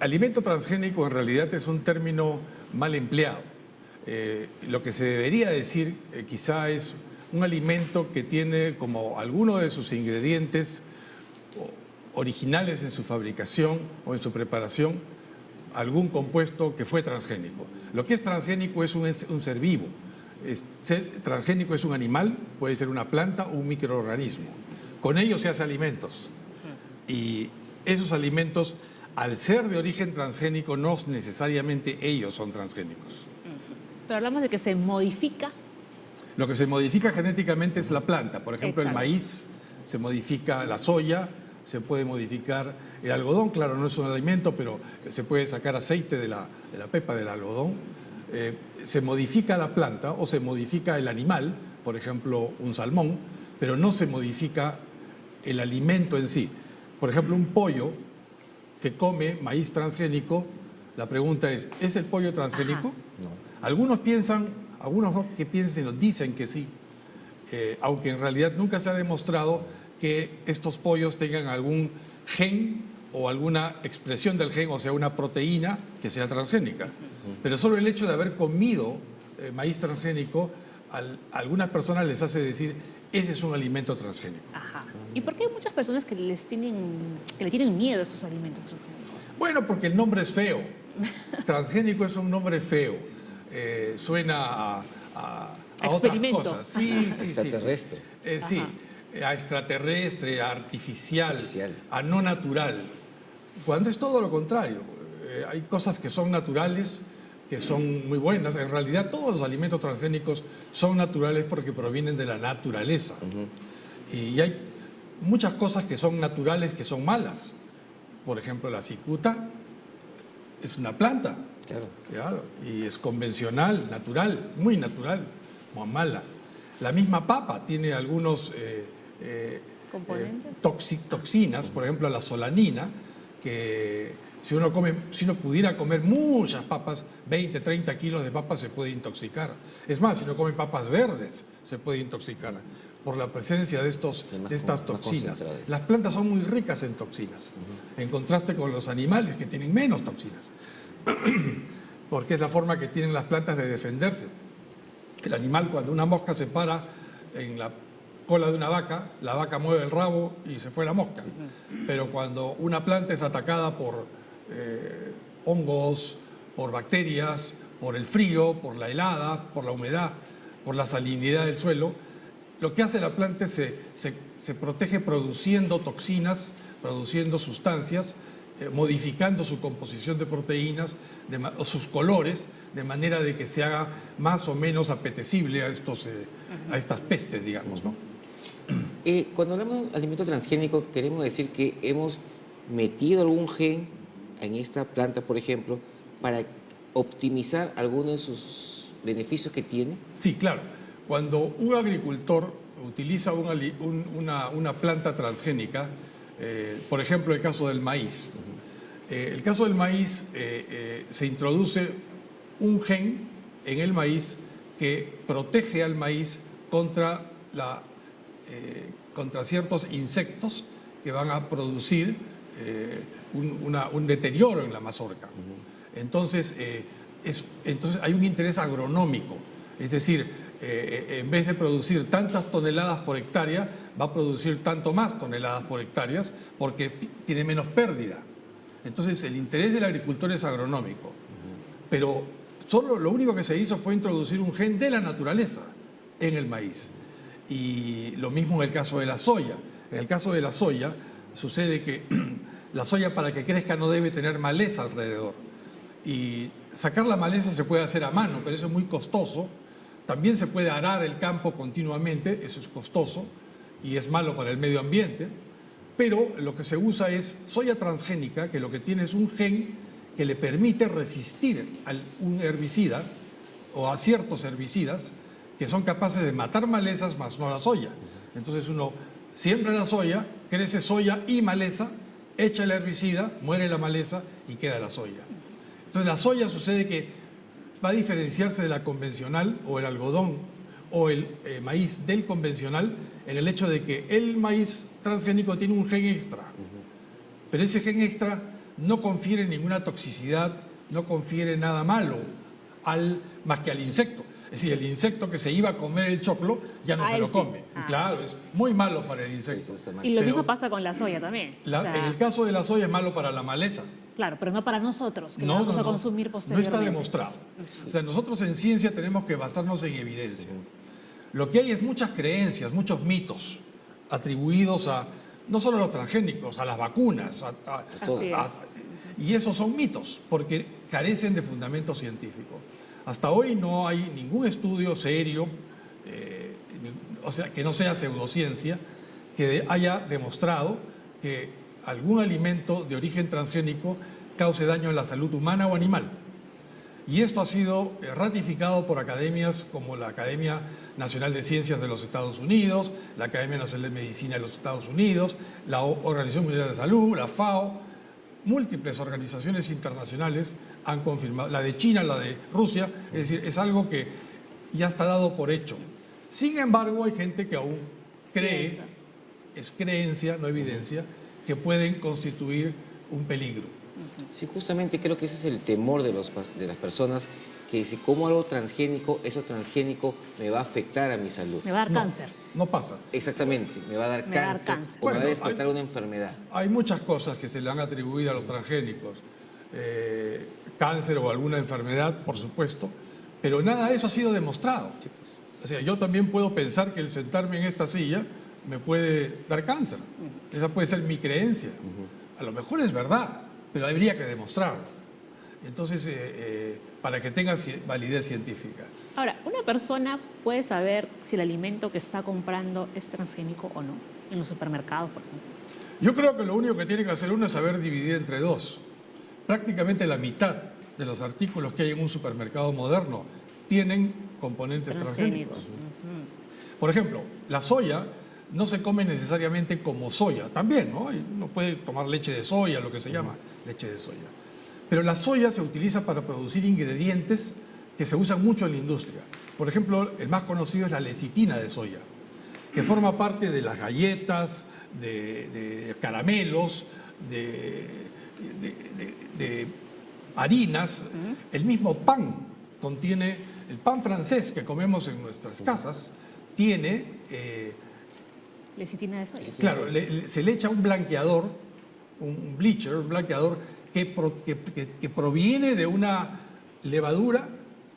alimento transgénico en realidad es un término mal empleado. Lo que se debería decir quizá es un alimento que tiene como alguno de sus ingredientes originales en su fabricación o en su preparación algún compuesto que fue transgénico. Lo que es transgénico es un ser vivo. Transgénico es un animal, puede ser una planta o un microorganismo. Con ellos se hace alimentos. Y esos alimentos, al ser de origen transgénico, no necesariamente ellos son transgénicos. Pero hablamos de que se modifica. Lo que se modifica genéticamente es la planta. Por ejemplo, Exacto. El maíz, se modifica la soya, se puede modificar el algodón. Claro, no es un alimento, pero se puede sacar aceite de la pepa del algodón. se modifica la planta o se modifica el animal, por ejemplo, un salmón, pero no se modifica el alimento en sí. Por ejemplo, un pollo que come maíz transgénico, la pregunta ¿es el pollo transgénico? No. Algunos que piensan o dicen que sí, aunque en realidad nunca se ha demostrado que estos pollos tengan algún gen o alguna expresión del gen, o sea, una proteína que sea transgénica. Pero solo el hecho de haber comido maíz transgénico, a algunas personas les hace decir, ese es un alimento transgénico. Ajá. ¿Y por qué hay muchas personas que le tienen miedo a estos alimentos transgénicos? Bueno, porque el nombre es feo. Transgénico es un nombre feo. Suena a otras Experimento. cosas. Sí, Extraterrestre. Sí, a extraterrestre, a artificial, Artificial. a no natural. Cuando es todo lo contrario. Hay cosas que son naturales, que son muy buenas. En realidad todos los alimentos transgénicos son naturales porque provienen de la naturaleza. Y hay muchas cosas que son naturales que son malas. Por ejemplo, la cicuta es una planta. Claro, y es convencional, natural, muy mala. La misma papa tiene algunos ¿Componentes? toxinas, por ejemplo la solanina, que si uno pudiera comer muchas papas, 20, 30 kilos de papas, se puede intoxicar. Es más, si uno come papas verdes, se puede intoxicar por la presencia de estas toxinas. Las plantas son muy ricas en toxinas, en contraste con los animales que tienen menos toxinas, porque es la forma que tienen las plantas de defenderse. El animal, cuando una mosca se para en la cola de una vaca, la vaca mueve el rabo y se fue la mosca. Pero cuando una planta es atacada por hongos, por bacterias, por el frío, por la helada, por la humedad, por la salinidad del suelo, lo que hace la planta es se protege produciendo toxinas, produciendo sustancias, modificando su composición de proteínas o sus colores, de manera de que se haga más o menos apetecible a estas pestes, digamos, ¿no? Cuando hablamos de alimento transgénico, queremos decir que hemos metido algún gen en esta planta, por ejemplo, para optimizar algunos de sus beneficios que tiene. Sí, claro. Cuando un agricultor utiliza una planta transgénica, por ejemplo, el caso del maíz. El caso del maíz, se introduce un gen en el maíz que protege al maíz contra ciertos insectos que van a producir un deterioro en la mazorca. Entonces hay un interés agronómico, es decir, en vez de producir tantas toneladas por hectárea, va a producir tanto más toneladas por hectáreas porque tiene menos pérdida. Entonces el interés del agricultor es agronómico, pero solo lo único que se hizo fue introducir un gen de la naturaleza en el maíz. Y lo mismo en el caso de la soya. En el caso de la soya sucede que la soya, para que crezca, no debe tener maleza alrededor. Y sacar la maleza se puede hacer a mano, pero eso es muy costoso. También se puede arar el campo continuamente, eso es costoso y es malo para el medio ambiente. Pero lo que se usa es soya transgénica, que lo que tiene es un gen que le permite resistir a un herbicida o a ciertos herbicidas que son capaces de matar malezas, más no la soya. Entonces uno siembra la soya, crece soya y maleza, echa el herbicida, muere la maleza y queda la soya. Entonces la soya sucede que va a diferenciarse de la convencional o el algodón o el maíz del convencional en el hecho de que el maíz transgénico tiene un gen extra. Pero ese gen extra no confiere ninguna toxicidad, no confiere nada malo más que al insecto. Es decir, el insecto que se iba a comer el choclo ya no se lo come. Y claro, es muy malo para el insecto. Y lo mismo pasa con la soya también. En el caso de la soya es malo para la maleza. Claro, pero no para nosotros, que vamos a consumir posteriormente. No está demostrado. O sea, nosotros en ciencia tenemos que basarnos en evidencia. Lo que hay es muchas creencias, muchos mitos atribuidos a, no solo a los transgénicos, a las vacunas. Y esos son mitos, porque carecen de fundamento científico. Hasta hoy no hay ningún estudio serio, o sea, que no sea pseudociencia, que haya demostrado que algún alimento de origen transgénico cause daño a la salud humana o animal. Y esto ha sido ratificado por academias como la Academia Nacional de Ciencias de los Estados Unidos, la Academia Nacional de Medicina de los Estados Unidos, la Organización Mundial de Salud, la FAO. Múltiples organizaciones internacionales han confirmado, la de China, la de Rusia, es decir, es algo que ya está dado por hecho. Sin embargo, hay gente que aún cree, es creencia, no evidencia, que pueden constituir un peligro. Sí, justamente creo que ese es el temor de las personas, que si como algo transgénico, eso transgénico me va a afectar a mi salud. Me va a dar cáncer. No pasa. Exactamente, me va a dar cáncer o me va Bueno, a despertar una enfermedad. Hay muchas cosas que se le han atribuido a los transgénicos. Cáncer o alguna enfermedad, por supuesto, pero nada de eso ha sido demostrado. O sea, yo también puedo pensar que el sentarme en esta silla me puede dar cáncer. Esa puede ser mi creencia. A lo mejor es verdad, pero habría que demostrarlo. Entonces, para que tenga validez científica. Ahora, una persona puede saber si el alimento que está comprando es transgénico o no, en los supermercados, por ejemplo. Yo creo que lo único que tiene que hacer uno es saber dividir entre dos. Prácticamente la mitad de los artículos que hay en un supermercado moderno tienen componentes transgénicos. Por ejemplo, la soya no se come necesariamente como soya, también, ¿no? Uno puede tomar leche de soya, lo que se llama leche de soya. Pero la soya se utiliza para producir ingredientes que se usan mucho en la industria. Por ejemplo, el más conocido es la lecitina de soya, que forma parte de las galletas, de caramelos, de harinas. El mismo pan contiene, el pan francés que comemos en nuestras casas, tiene... lecitina de soya. Claro, se le echa un blanqueador, un bleacher, un blanqueador que proviene de una levadura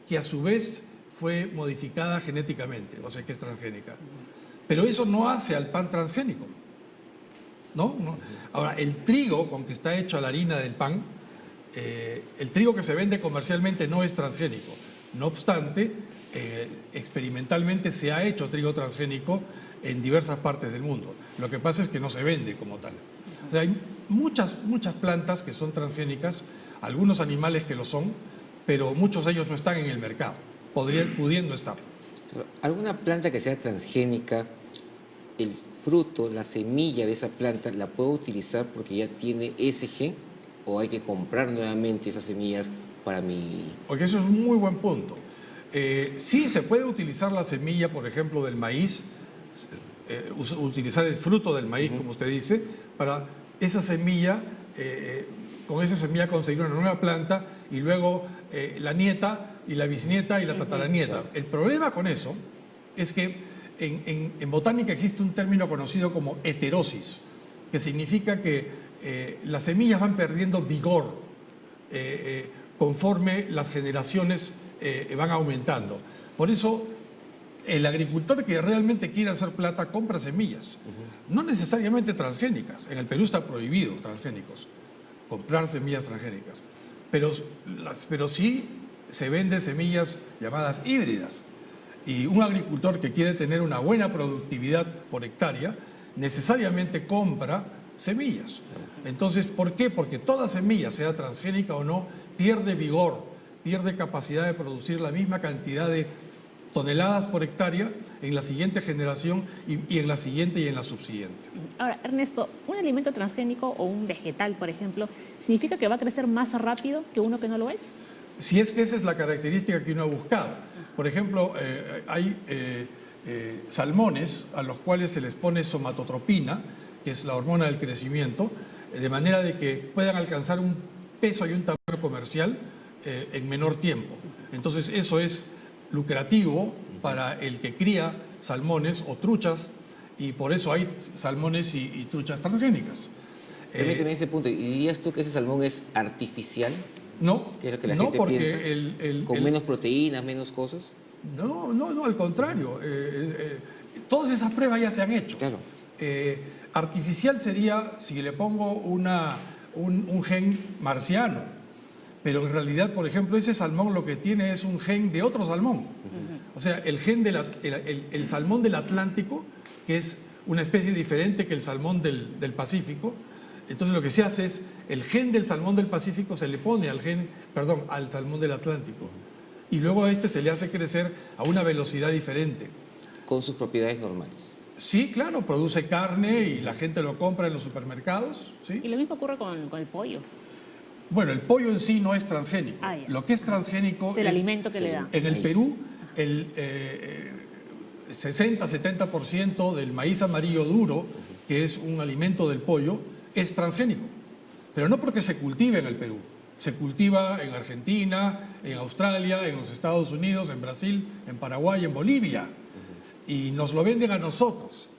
que a su vez fue modificada genéticamente, o sea que es transgénica. Pero eso no hace al pan transgénico. ¿No? Ahora, el trigo con que está hecha la harina del pan, el trigo que se vende comercialmente no es transgénico. No obstante, experimentalmente se ha hecho trigo transgénico en diversas partes del mundo. Lo que pasa es que no se vende como tal. O sea, hay muchas plantas que son transgénicas, algunos animales que lo son, pero muchos de ellos no están en el mercado, pudiendo estar. ¿Alguna planta que sea transgénica, el fruto, la semilla de esa planta, la puedo utilizar porque ya tiene ese gen, o hay que comprar nuevamente esas semillas para mi...? Porque eso es un muy buen punto. Sí, se puede utilizar la semilla, por ejemplo, del maíz, utilizar el fruto del maíz, como usted dice, para esa semilla, con esa semilla conseguir una nueva planta y luego la nieta y la bisnieta y la tataranieta. El problema con eso es que en botánica existe un término conocido como heterosis, que significa que las semillas van perdiendo vigor conforme las generaciones van aumentando. Por eso, el agricultor que realmente quiere hacer plata compra semillas, no necesariamente transgénicas. En el Perú está prohibido transgénicos, comprar semillas transgénicas. Pero sí se venden semillas llamadas híbridas. Y un agricultor que quiere tener una buena productividad por hectárea, necesariamente compra semillas. Entonces, ¿por qué? Porque toda semilla, sea transgénica o no, pierde vigor, pierde capacidad de producir la misma cantidad de toneladas por hectárea en la siguiente generación y en la siguiente y en la subsiguiente. Ahora, Ernesto, ¿un alimento transgénico o un vegetal, por ejemplo, significa que va a crecer más rápido que uno que no lo es? Si es que esa es la característica que uno ha buscado. Por ejemplo, hay salmones a los cuales se les pone somatotropina, que es la hormona del crecimiento, de manera de que puedan alcanzar un peso y un tamaño comercial en menor tiempo. Entonces, eso es lucrativo para el que cría salmones o truchas, y por eso hay salmones y truchas transgénicas. Permíteme ese punto. ¿Y dirías tú que ese salmón es artificial? No, ¿Qué es lo que la no, gente porque piensa? ¿Con menos proteínas, menos cosas? No, al contrario. Todas esas pruebas ya se han hecho. Claro. Artificial sería si le pongo un gen marciano, pero en realidad, por ejemplo, ese salmón lo que tiene es un gen de otro salmón. O sea, el gen el salmón del Atlántico, que es una especie diferente que el salmón del Pacífico, Entonces lo que se hace es, el gen del salmón del Pacífico se le pone al salmón del Atlántico. Y luego a este se le hace crecer a una velocidad diferente. Con sus propiedades normales. Sí, claro, produce carne y la gente lo compra en los supermercados. ¿Sí? Y lo mismo ocurre con el pollo. Bueno, el pollo en sí no es transgénico. Ah, ya. Lo que es transgénico Es el alimento que le da. En el Maíz. Perú, el 60-70% del maíz amarillo duro, que es un alimento del pollo, es transgénico. Pero no porque se cultive en el Perú. Se cultiva en Argentina, en Australia, en los Estados Unidos, en Brasil, en Paraguay, en Bolivia. Y nos lo venden a nosotros.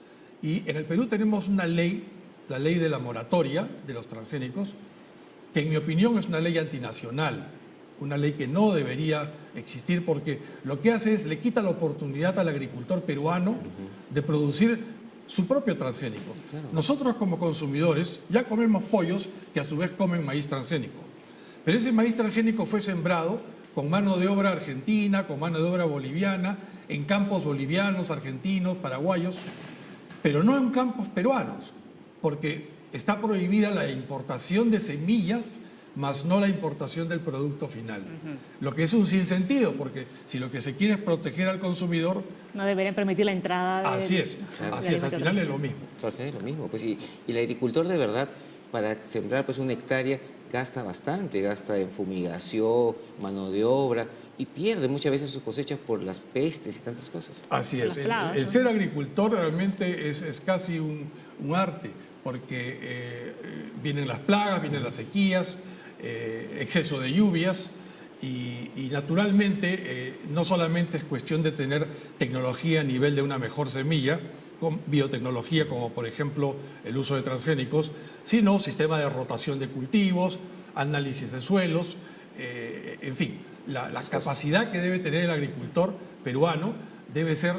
Y en el Perú tenemos una ley, la ley de la moratoria de los transgénicos, que en mi opinión es una ley antinacional, una ley que no debería existir porque lo que hace es le quita la oportunidad al agricultor peruano de producir su propio transgénico. Claro. Nosotros como consumidores ya comemos pollos que a su vez comen maíz transgénico. Pero ese maíz transgénico fue sembrado con mano de obra argentina, con mano de obra boliviana, en campos bolivianos, argentinos, paraguayos, pero no en campos peruanos, porque está prohibida la importación de semillas, más no la importación del producto final. Lo que es un sinsentido, porque si lo que se quiere es proteger al consumidor, No deberían permitir la entrada de... así es, Claro. así es, al final es lo mismo. Al final es lo mismo. Pues, y el agricultor de verdad, para sembrar pues, una hectárea, gasta bastante, gasta en fumigación, mano de obra, y pierde muchas veces sus cosechas por las pestes y tantas cosas. Así Las es, plagas, el ¿no? ser agricultor realmente es casi un arte, porque vienen las plagas, vienen las sequías, exceso de lluvias, y naturalmente no solamente es cuestión de tener tecnología a nivel de una mejor semilla, con biotecnología como por ejemplo el uso de transgénicos, sino sistema de rotación de cultivos, análisis de suelos, en fin, la capacidad que debe tener el agricultor peruano debe ser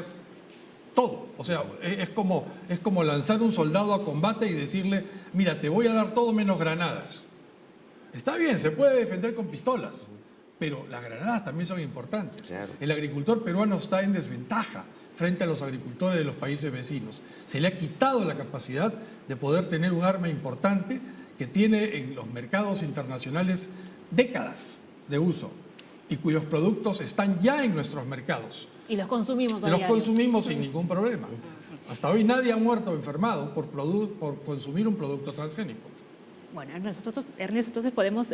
todo. O sea, es como lanzar un soldado a combate y decirle, mira, te voy a dar todo menos granadas. Está bien, se puede defender con pistolas, pero las granadas también son importantes. Claro. El agricultor peruano está en desventaja frente a los agricultores de los países vecinos. Se le ha quitado la capacidad de poder tener un arma importante que tiene en los mercados internacionales décadas de uso y cuyos productos están ya en nuestros mercados. Y los consumimos a Los diario. consumimos sin ningún problema. Hasta hoy nadie ha muerto o enfermado por consumir un producto transgénico. Bueno, Ernesto, entonces podemos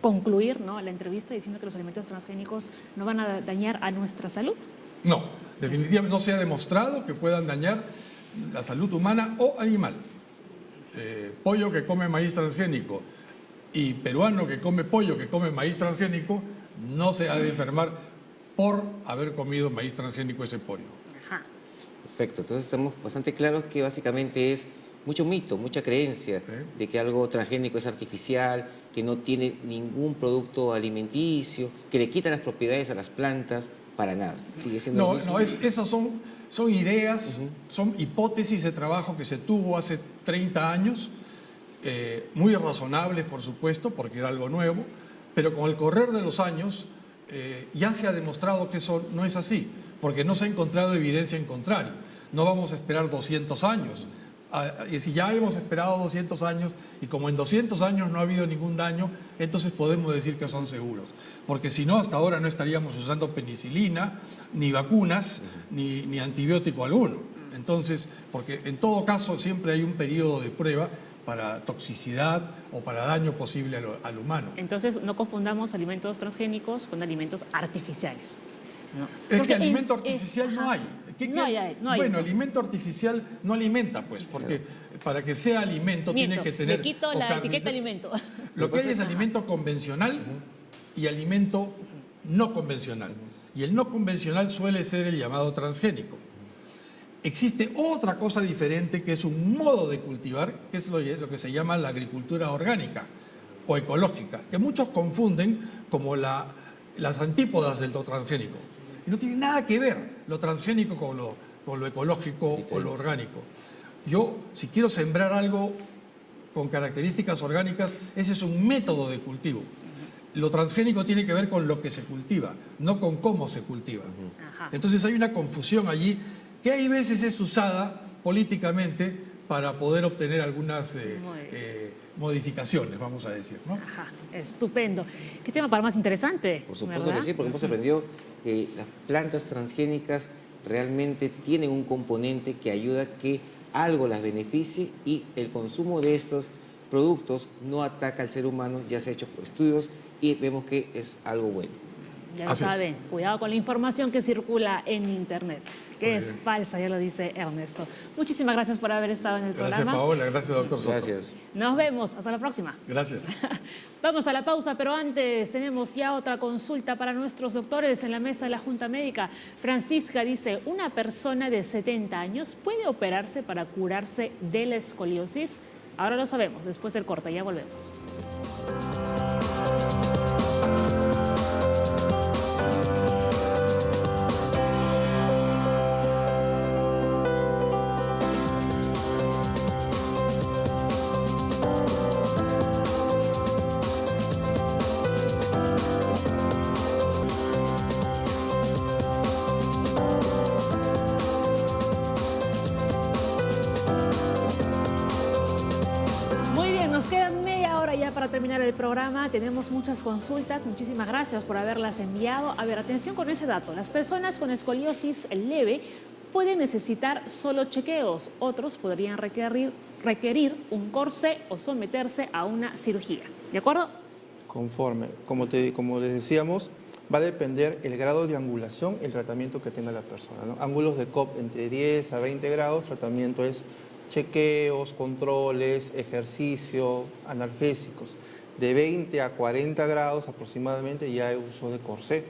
concluir, ¿no?, la entrevista diciendo que los alimentos transgénicos no van a dañar a nuestra salud. No, definitivamente no se ha demostrado que puedan dañar la salud humana o animal. Pollo que come maíz transgénico y peruano que come pollo que come maíz transgénico no se ha de enfermar por haber comido maíz transgénico ese pollo. Ajá. Perfecto, entonces estamos bastante claros que básicamente es mucho mito, mucha creencia de que algo transgénico es artificial, que no tiene ningún producto alimenticio, que le quita las propiedades a las plantas, para nada. Sigue siendo lo mismo. Esas son ideas, son hipótesis de trabajo que se tuvo hace 30 años, muy razonables, por supuesto, porque era algo nuevo, pero con el correr de los años ya se ha demostrado que eso no es así, porque no se ha encontrado evidencia en contrario. No vamos a esperar 200 años. Y si ya hemos esperado 200 años y como en 200 años no ha habido ningún daño, entonces podemos decir que son seguros. Porque si no, hasta ahora no estaríamos usando penicilina, ni vacunas, ni antibiótico alguno. Entonces, porque en todo caso siempre hay un periodo de prueba para toxicidad o para daño posible al humano. Entonces, no confundamos alimentos transgénicos con alimentos artificiales. No. Es Porque que alimento artificial no ajá. hay. No hay, Bueno, entonces. alimento artificial no alimenta, pues, porque para que sea alimento Miento, tiene que tener... le quito o la carne- etiqueta alimento. Lo que hay es alimento convencional y alimento no convencional. Y el no convencional suele ser el llamado transgénico. Existe otra cosa diferente que es un modo de cultivar, que es lo que se llama la agricultura orgánica o ecológica, que muchos confunden como las antípodas del transgénico. Y no tiene nada que ver lo transgénico con lo ecológico o lo orgánico. Yo, si quiero sembrar algo con características orgánicas, ese es un método de cultivo. Lo transgénico tiene que ver con lo que se cultiva, no con cómo se cultiva. Ajá. Entonces hay una confusión allí que hay veces es usada políticamente para poder obtener algunas Muy bien. modificaciones, vamos a decir, ¿no? Ajá, estupendo. ¿Qué tema para más interesante? Por supuesto ¿verdad? que sí, porque hemos aprendido que las plantas transgénicas realmente tienen un componente que ayuda a que algo las beneficie y el consumo de estos productos no ataca al ser humano, ya se ha hecho estudios y vemos que es algo bueno. Ya lo Así es. saben, cuidado con la información que circula en Internet, que Muy es bien. falsa, ya lo dice Ernesto. Muchísimas gracias por haber estado en el Gracias, programa. Paola. Gracias, doctor Soto. Gracias. Nos vemos, hasta la próxima. Gracias. Vamos a la pausa, pero antes tenemos ya otra consulta para nuestros doctores en la mesa de la Junta Médica. Francisca dice, ¿una persona de 70 años puede operarse para curarse de la escoliosis? Ahora lo sabemos, después del corte, ya volvemos. Muy bien, nos quedan media hora ya para terminar el programa. Tenemos muchas consultas. Muchísimas gracias por haberlas enviado. A ver, atención con ese dato. Las personas con escoliosis leve pueden necesitar solo chequeos. Otros podrían requerir un corsé o someterse a una cirugía. ¿De acuerdo? Conforme, como les decíamos, va a depender el grado de angulación, el tratamiento que tenga la persona, ¿no? Ángulos de COP entre 10 a 20 grados, tratamiento es chequeos, controles, ejercicio, analgésicos. De 20 a 40 grados aproximadamente ya hay uso de corsé.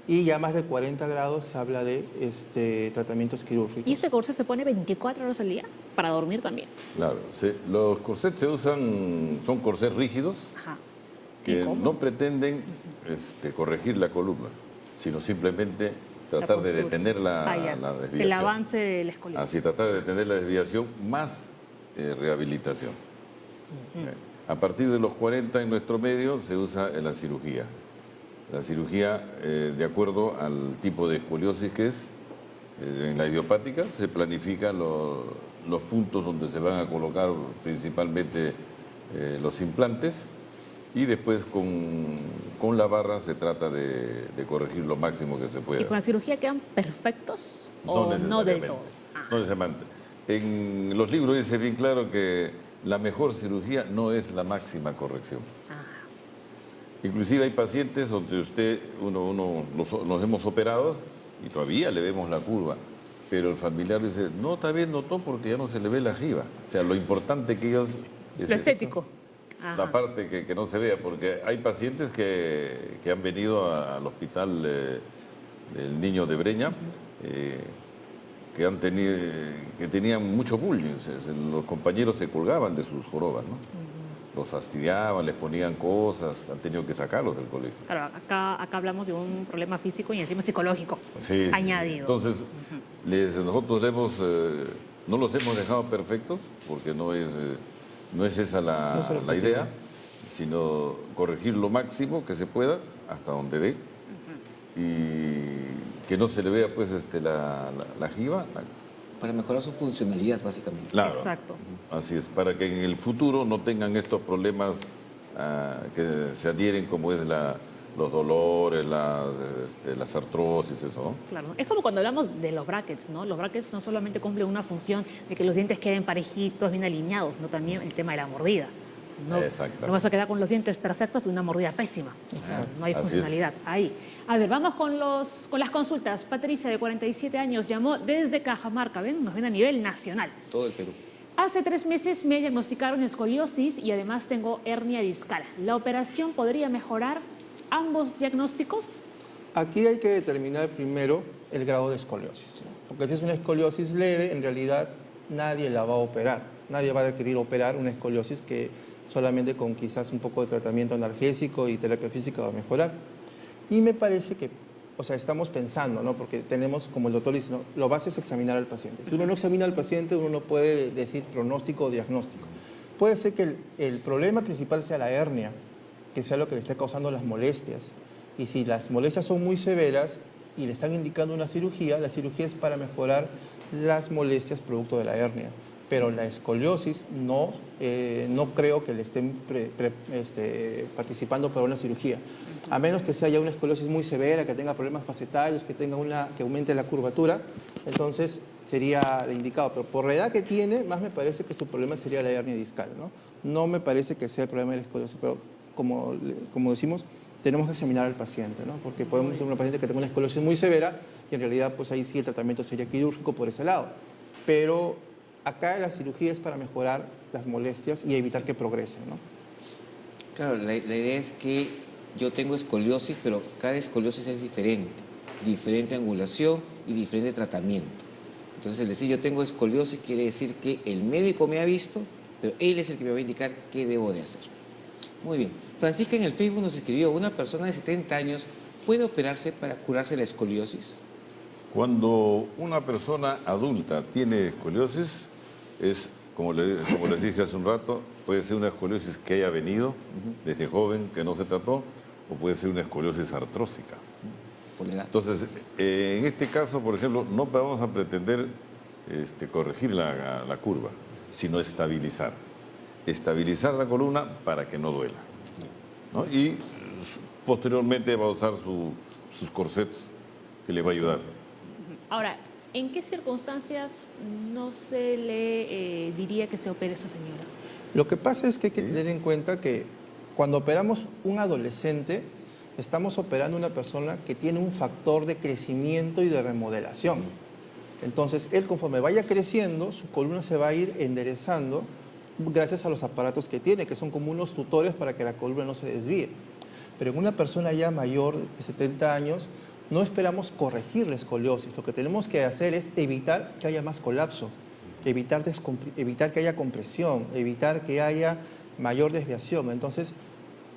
Y ya más de 40 grados se habla de tratamientos quirúrgicos. ¿Y este corsé se pone 24 horas al día? Para dormir también. Claro, los corsets se usan, son corsets rígidos Ajá. ¿Y que cómo? no pretenden corregir la columna, sino simplemente tratar de postura. detener la desviación. El avance de la escoliosis. Así, tratar de detener la desviación más rehabilitación. A partir de los 40 en nuestro medio se usa la cirugía. La cirugía, de acuerdo al tipo de escoliosis que es, en la idiopática se planifican los puntos donde se van a colocar principalmente los implantes y después con la barra se trata de corregir lo máximo que se ¿Y pueda. con la cirugía quedan perfectos o no del necesariamente. todo? Ah. No necesariamente. En los libros dice bien claro que la mejor cirugía no es la máxima corrección. Ah. Inclusive hay pacientes donde nos hemos operado y todavía le vemos la curva, pero el familiar dice, no, está bien, notó porque ya no se le ve la jiba. O sea, lo importante que ellos... Lo estético. Ajá. La parte que no se vea, porque hay pacientes que han venido al hospital del Niño de Breña, que tenían mucho bullying. Los compañeros se colgaban de sus jorobas, ¿no? Los fastidiaban, les ponían cosas, han tenido que sacarlos del colegio. Claro, acá hablamos de un problema físico y encima psicológico Sí, sí. añadido. Entonces, nosotros no los hemos dejado perfectos, porque no es esa No es el la objetivo. idea, sino corregir lo máximo que se pueda, hasta donde dé, y que no se le vea pues la jiba. Para mejorar su funcionalidad, básicamente. Claro. Exacto. Así es, para que en el futuro no tengan estos problemas que se adhieren como es los dolores, las artrosis, eso, ¿no? Claro. Es como cuando hablamos de los brackets, ¿no? Los brackets no solamente cumplen una función de que los dientes queden parejitos, bien alineados, sino también el tema de la mordida. No, Exactamente. no vas a quedar con los dientes perfectos, pero una mordida pésima. O sea, no hay Así funcionalidad ahí. A ver, vamos con las consultas. Patricia, de 47 años, llamó desde Cajamarca. ¿Ven? Nos ven a nivel nacional. Todo el Perú. Hace 3 meses me diagnosticaron escoliosis y además tengo hernia discal. ¿La operación podría mejorar ambos diagnósticos? Aquí hay que determinar primero el grado de escoliosis, ¿no? Porque si es una escoliosis leve, en realidad nadie la va a operar. Nadie va a requerir operar una escoliosis que solamente con quizás un poco de tratamiento analgésico y terapia física va a mejorar. Y me parece que, o sea, estamos pensando, ¿no? Porque tenemos, como el doctor dice, ¿no? Lo base es examinar al paciente. Si uno no examina al paciente, uno no puede decir pronóstico o diagnóstico. Puede ser que el problema principal sea la hernia, que sea lo que le esté causando las molestias. Y si las molestias son muy severas y le están indicando una cirugía, la cirugía es para mejorar las molestias producto de la hernia. pero la escoliosis no creo que le estén participando para una cirugía. A menos que sea ya una escoliosis muy severa, que tenga problemas facetarios, que aumente la curvatura, entonces sería indicado. Pero por la edad que tiene, más me parece que su problema sería la hernia discal, ¿no? No me parece que sea el problema de la escoliosis, pero como decimos, tenemos que examinar al paciente, ¿no? Porque podemos ser una paciente que tenga una escoliosis muy severa y en realidad pues ahí sí el tratamiento sería quirúrgico por ese lado. Pero acá la cirugía es para mejorar las molestias y evitar que progresen, ¿no? Claro, la idea es que yo tengo escoliosis, pero cada escoliosis es diferente angulación y diferente tratamiento. Entonces, el decir yo tengo escoliosis quiere decir que el médico me ha visto, pero él es el que me va a indicar qué debo de hacer. Muy bien. Francisca en el Facebook nos escribió, ¿una persona de 70 años puede operarse para curarse la escoliosis? Cuando una persona adulta tiene escoliosis, es, como les dije hace un rato, puede ser una escoliosis que haya venido desde joven, que no se trató, o puede ser una escoliosis artrósica. Por la edad. Entonces, en este caso, por ejemplo, no vamos a pretender corregir la curva, sino estabilizar. Estabilizar la columna para que no duela, ¿no? Y posteriormente va a usar sus corsets que le va a ayudar. Ahora, ¿en qué circunstancias no se le diría que se opere a esta señora? Lo que pasa es que hay que tener en cuenta que cuando operamos un adolescente, estamos operando a una persona que tiene un factor de crecimiento y de remodelación. Entonces, él conforme vaya creciendo, su columna se va a ir enderezando gracias a los aparatos que tiene, que son como unos tutores para que la columna no se desvíe. Pero en una persona ya mayor de 70 años, no esperamos corregir la escoliosis. Lo que tenemos que hacer es evitar que haya más colapso, evitar que haya compresión, evitar que haya mayor desviación. Entonces,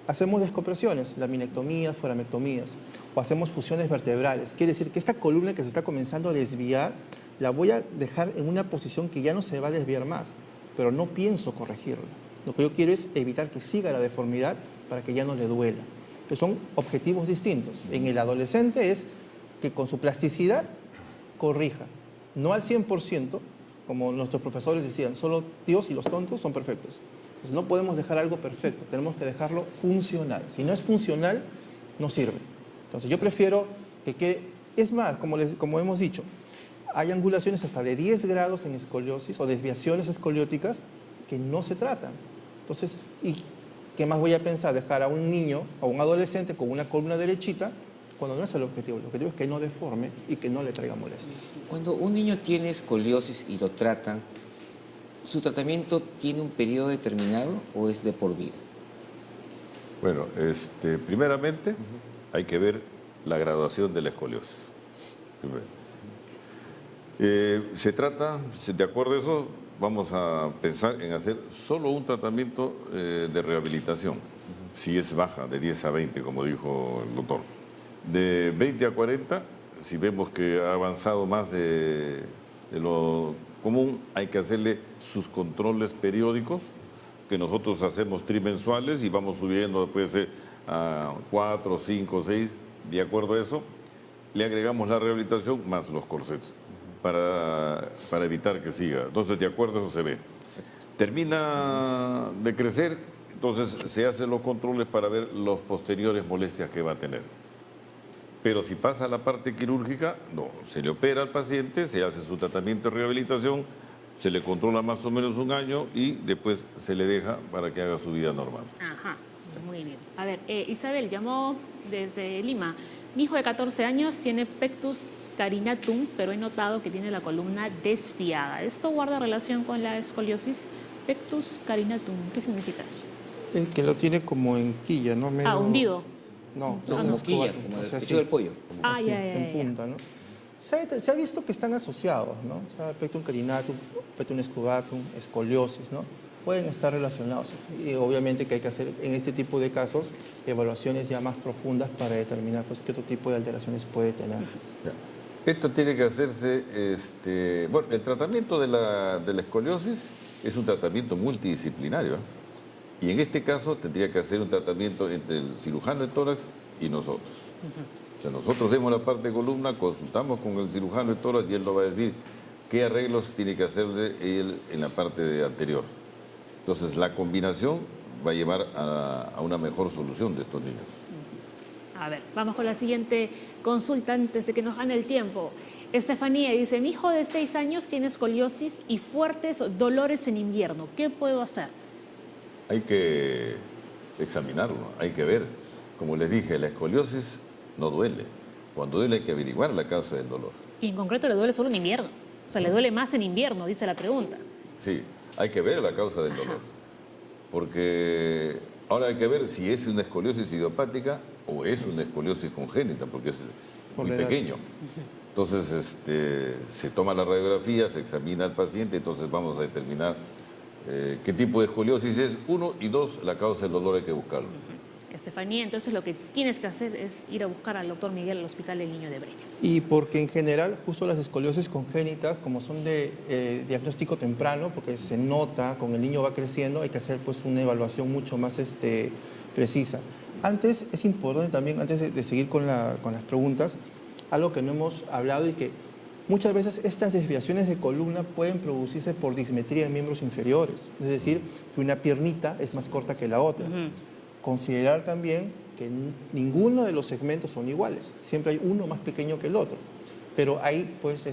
hacemos descompresiones, laminectomías, foramectomías, o hacemos fusiones vertebrales. Quiere decir que esta columna que se está comenzando a desviar, la voy a dejar en una posición que ya no se va a desviar más, pero no pienso corregirla. Lo que yo quiero es evitar que siga la deformidad para que ya no le duela. Que son objetivos distintos. En el adolescente es que con su plasticidad corrija, no al 100%, como nuestros profesores decían, solo Dios y los tontos son perfectos. Entonces, no podemos dejar algo perfecto, tenemos que dejarlo funcional. Si no es funcional, no sirve. Entonces yo prefiero es más, como hemos dicho, hay angulaciones hasta de 10 grados en escoliosis o desviaciones escolióticas que no se tratan. Entonces, ¿y qué más voy a pensar? Dejar a un niño o un adolescente con una columna derechita cuando no es el objetivo. El objetivo es que no deforme y que no le traiga molestias. Cuando un niño tiene escoliosis y lo tratan, ¿su tratamiento tiene un periodo determinado o es de por vida? Bueno, primeramente hay que ver la graduación de la escoliosis. Se trata, de acuerdo a eso, vamos a pensar en hacer solo un tratamiento de rehabilitación, si es baja, de 10 a 20, como dijo el doctor. De 20 a 40, si vemos que ha avanzado más de lo común, hay que hacerle sus controles periódicos, que nosotros hacemos trimensuales y vamos subiendo, puede ser a 4, 5, 6, de acuerdo a eso, le agregamos la rehabilitación más los corsets para evitar que siga. Entonces, de acuerdo a eso se ve. Termina de crecer, entonces se hacen los controles para ver las posteriores molestias que va a tener. Pero si pasa a la parte quirúrgica, no, se le opera al paciente, se hace su tratamiento de rehabilitación, se le controla más o menos un año y después se le deja para que haga su vida normal. Ajá, muy bien. A ver, Isabel llamó desde Lima. Mi hijo de 14 años tiene pectus carinatum, pero he notado que tiene la columna desviada. ¿Esto guarda relación con la escoliosis? Pectus carinatum, ¿qué significa eso? Que lo tiene como en quilla, ¿no? Medio, hundido. No, Como quilla, como el pecho del pollo. así, ya. en punta, ¿no? Se ha visto que están asociados, ¿no? O sea, pectum carinatum, pectum excubatum, escoliosis, ¿no? Pueden estar relacionados. Y obviamente que hay que hacer, en este tipo de casos, evaluaciones ya más profundas para determinar pues, qué otro tipo de alteraciones puede tener. Ya. Esto tiene que hacerse, bueno, el tratamiento de la escoliosis es un tratamiento multidisciplinario, ¿eh? Y en este caso tendría que hacer un tratamiento entre el cirujano de tórax y nosotros. O sea, nosotros vemos la parte de columna, consultamos con el cirujano de tórax y él nos va a decir qué arreglos tiene que hacerle él en la parte anterior. Entonces, la combinación va a llevar a una mejor solución de estos niños. A ver, vamos con la siguiente consulta antes de que nos gane el tiempo. Estefanía dice, mi hijo de 6 años tiene escoliosis y fuertes dolores en invierno. ¿Qué puedo hacer? Hay que examinarlo, hay que ver. Como les dije, la escoliosis no duele. Cuando duele hay que averiguar la causa del dolor. Y en concreto le duele solo en invierno. O sea, le duele más en invierno, dice la pregunta. Sí, hay que ver la causa del dolor. Porque ahora hay que ver si es una escoliosis idiopática o es una escoliosis congénita, porque es muy pequeño. Entonces, se toma la radiografía, se examina al paciente, entonces vamos a determinar qué tipo de escoliosis es, 1, y 2, la causa del dolor hay que buscarlo. Estefanía, entonces lo que tienes que hacer es ir a buscar al doctor Miguel al Hospital del Niño de Breña. Y porque en general justo las escoliosis congénitas, como son de diagnóstico temprano, porque se nota con el niño va creciendo, hay que hacer pues una evaluación mucho más precisa. Antes es importante también, antes de seguir con las preguntas, algo que no hemos hablado y que muchas veces estas desviaciones de columna pueden producirse por dismetría de miembros inferiores, es decir, que una piernita es más corta que la otra. Considerar también que ninguno de los segmentos son iguales, siempre hay uno más pequeño que el otro, pero hay pues